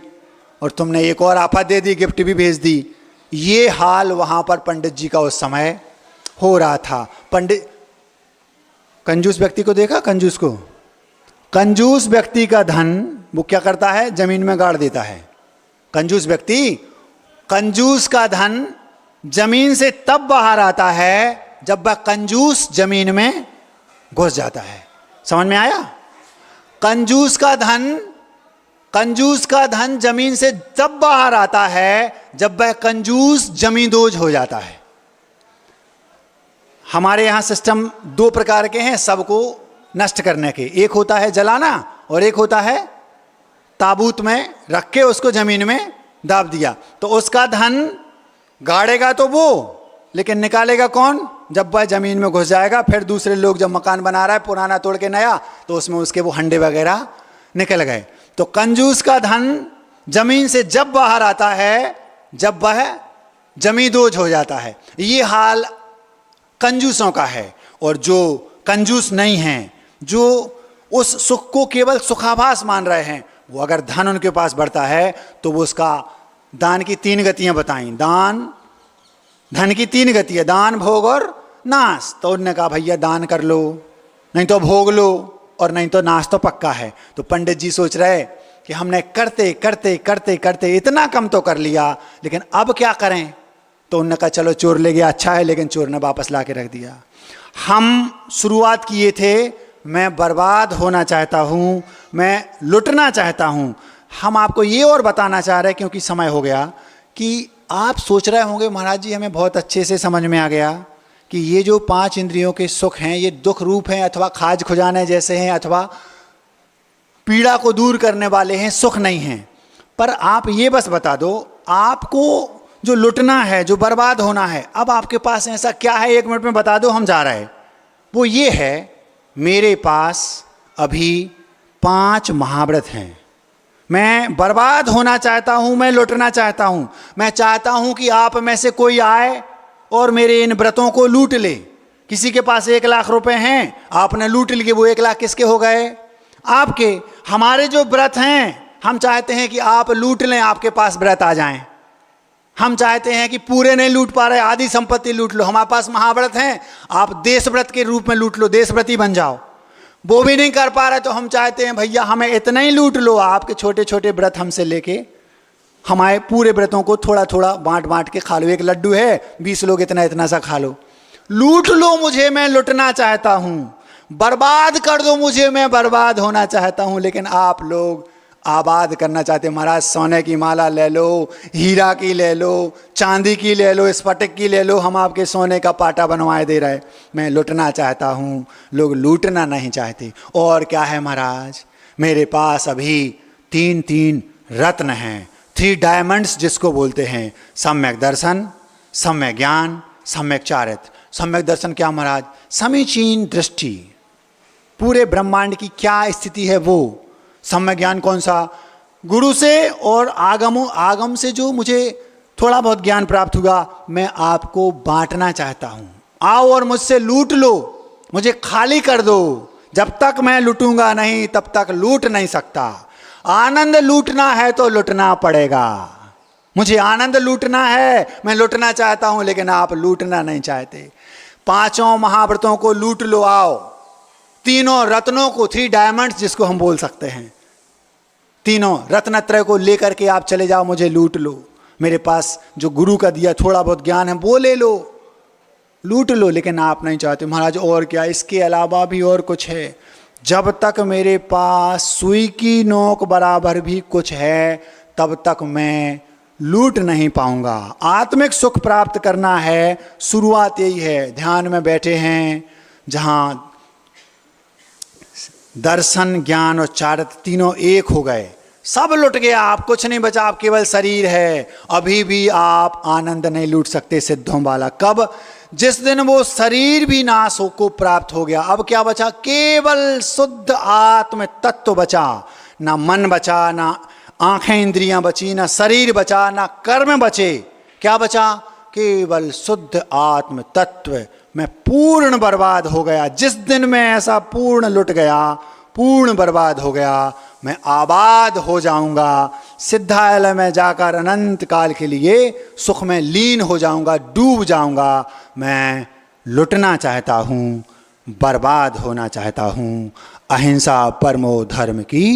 और तुमने एक और आफत दे दी, गिफ्ट भी भेज दी। ये हाल वहां पर पंडित जी का उस समय हो रहा था। पंडित, कंजूस व्यक्ति को देखा, कंजूस को, कंजूस व्यक्ति का धन वो क्या करता है, जमीन में गाड़ देता है। कंजूस व्यक्ति, कंजूस का धन जमीन से तब बाहर आता है जब वह कंजूस जमीन में घुस जाता है। समझ में आया? कंजूस का धन जमीन से तब बाहर आता है जब वह कंजूस जमींदोज हो जाता है। हमारे यहां सिस्टम दो प्रकार के हैं सबको नष्ट करने के, एक होता है जलाना और एक होता है ताबूत में रख के उसको जमीन में दाब दिया। तो उसका धन गाड़ेगा तो वो, लेकिन निकालेगा कौन? जब वह जमीन में घुस जाएगा। फिर दूसरे लोग जब मकान बना रहा है पुराना तोड़ के नया, तो उसमें उसके वो हंडे वगैरह निकल गए। तो कंजूस का धन जमीन से जब बाहर आता है जब वह जमींदोज हो जाता है। ये हाल कंजूसों का है। और जो कंजूस नहीं हैं, जो उस सुख को केवल सुखाभास मान रहे हैं, वो अगर धन उनके पास बढ़ता है तो वो उसका दान की तीन गतियां बताई। धन की तीन गति है, दान, भोग और नाश। तो उन्होंने कहा भैया दान कर लो, नहीं तो भोग लो, और नहीं तो नाश तो पक्का है। तो पंडित जी सोच रहे कि हमने करते करते करते करते इतना कम तो कर लिया, लेकिन अब क्या करें? तो उन्होंने कहा चलो चोर ले गया, अच्छा है, लेकिन चोर ने वापस ला के रख दिया। हम शुरुआत किए थे, मैं बर्बाद होना चाहता हूँ, मैं लुटना चाहता हूँ। हम आपको ये और बताना चाह रहे हैं, क्योंकि समय हो गया, कि आप सोच रहे होंगे महाराज जी हमें बहुत अच्छे से समझ में आ गया कि ये जो पांच इंद्रियों के सुख हैं ये दुख रूप हैं, अथवा खाज खुजाने जैसे हैं, अथवा पीड़ा को दूर करने वाले हैं, सुख नहीं हैं। पर आप ये बस बता दो, आपको जो लुटना है, जो बर्बाद होना है, अब आपके पास ऐसा क्या है, 1 मिनट में बता दो, हम जा रहे हैं। वो ये है, मेरे पास अभी 5 महाव्रत हैं। मैं बर्बाद होना चाहता हूं, मैं लुटना चाहता हूं। मैं चाहता हूं कि आप में से कोई आए और मेरे इन व्रतों को लूट ले। किसी के पास 1 लाख रुपए हैं, आपने लूट लिए, वो 1 लाख किसके हो गए? आपके। हमारे जो व्रत हैं, हम चाहते हैं कि आप लूट लें, आपके पास व्रत आ जाएं। हम चाहते हैं कि पूरे नहीं लूट पा रहे, आधी संपत्ति लूट लो। हमारे पास महाव्रत हैं, आप देश व्रत के रूप में लूट लो, देशव्रती बन जाओ। वो भी नहीं कर पा रहे, तो हम चाहते हैं भैया हमें इतना ही लूट लो, आपके छोटे छोटे व्रत हमसे लेके हमारे पूरे व्रतों को थोड़ा थोड़ा बांट बांट के खा लो। एक लड्डू है, 20 लोग इतना इतना सा खा लो। लूट लो मुझे, मैं लुटना चाहता हूं। बर्बाद कर दो मुझे, मैं बर्बाद होना चाहता हूं। लेकिन आप लोग आबाद करना चाहते हैं। महाराज सोने की माला ले लो, हीरा की ले लो, चांदी की ले लो, स्फटिक की ले लो, हम आपके सोने का पाटा बनवाए दे रहे। मैं लुटना चाहता हूं, लोग लूटना नहीं चाहते। और क्या है महाराज, मेरे पास अभी 3 रत्न हैं, 3 डायमंड्स जिसको बोलते हैं। सम्यक दर्शन, सम्यक ज्ञान, सम्यक चारित्र। सम्यक दर्शन क्या महाराज? समीचीन दृष्टि, पूरे ब्रह्मांड की क्या स्थिति है वो। सम्यक ज्ञान कौन सा? गुरु से और आगम से जो मुझे थोड़ा बहुत ज्ञान प्राप्त हुआ, मैं आपको बांटना चाहता हूं। आओ और मुझसे लूट लो, मुझे खाली कर दो। जब तक मैं लूटूंगा नहीं, तब तक लूट नहीं सकता। आनंद लूटना है तो लूटना पड़ेगा। मुझे आनंद लूटना है, मैं लूटना चाहता हूं, लेकिन आप लूटना नहीं चाहते। 5 महाव्रतों को लूट लो। आओ, 3 रत्नों को, 3 डायमंड्स जिसको हम बोल सकते हैं, 3 रत्नत्रय को लेकर के आप चले जाओ, मुझे लूट लो। मेरे पास जो गुरु का दिया थोड़ा बहुत ज्ञान है वो ले लो, लूट लो। लेकिन आप नहीं चाहते। महाराज और क्या, इसके अलावा भी और कुछ है। जब तक मेरे पास सुई की नोक बराबर भी कुछ है, तब तक मैं लूट नहीं पाऊंगा। आत्मिक सुख प्राप्त करना है, शुरुआत यही है। ध्यान में बैठे हैं, जहां दर्शन, ज्ञान और चारित्र तीनों एक हो गए, सब लुट गया, आप कुछ नहीं बचा, आप केवल शरीर है। अभी भी आप आनंद नहीं लूट सकते सिद्धों वाला। कब? जिस दिन वो शरीर भी नाश को प्राप्त हो गया। अब क्या बचा? केवल शुद्ध आत्म तत्व बचा। ना मन बचा, ना आंखें इंद्रियां बची, ना शरीर बचा, ना कर्म बचे। क्या बचा? केवल शुद्ध आत्म तत्व। मैं पूर्ण बर्बाद हो गया। जिस दिन मैं ऐसा पूर्ण लुट गया, पूर्ण बर्बाद हो गया, मैं आबाद हो जाऊंगा। सिद्धालय में जाकर अनंत काल के लिए सुख में लीन हो जाऊंगा, डूब जाऊंगा। मैं लुटना चाहता हूं, बर्बाद होना चाहता हूं। अहिंसा परमो धर्म की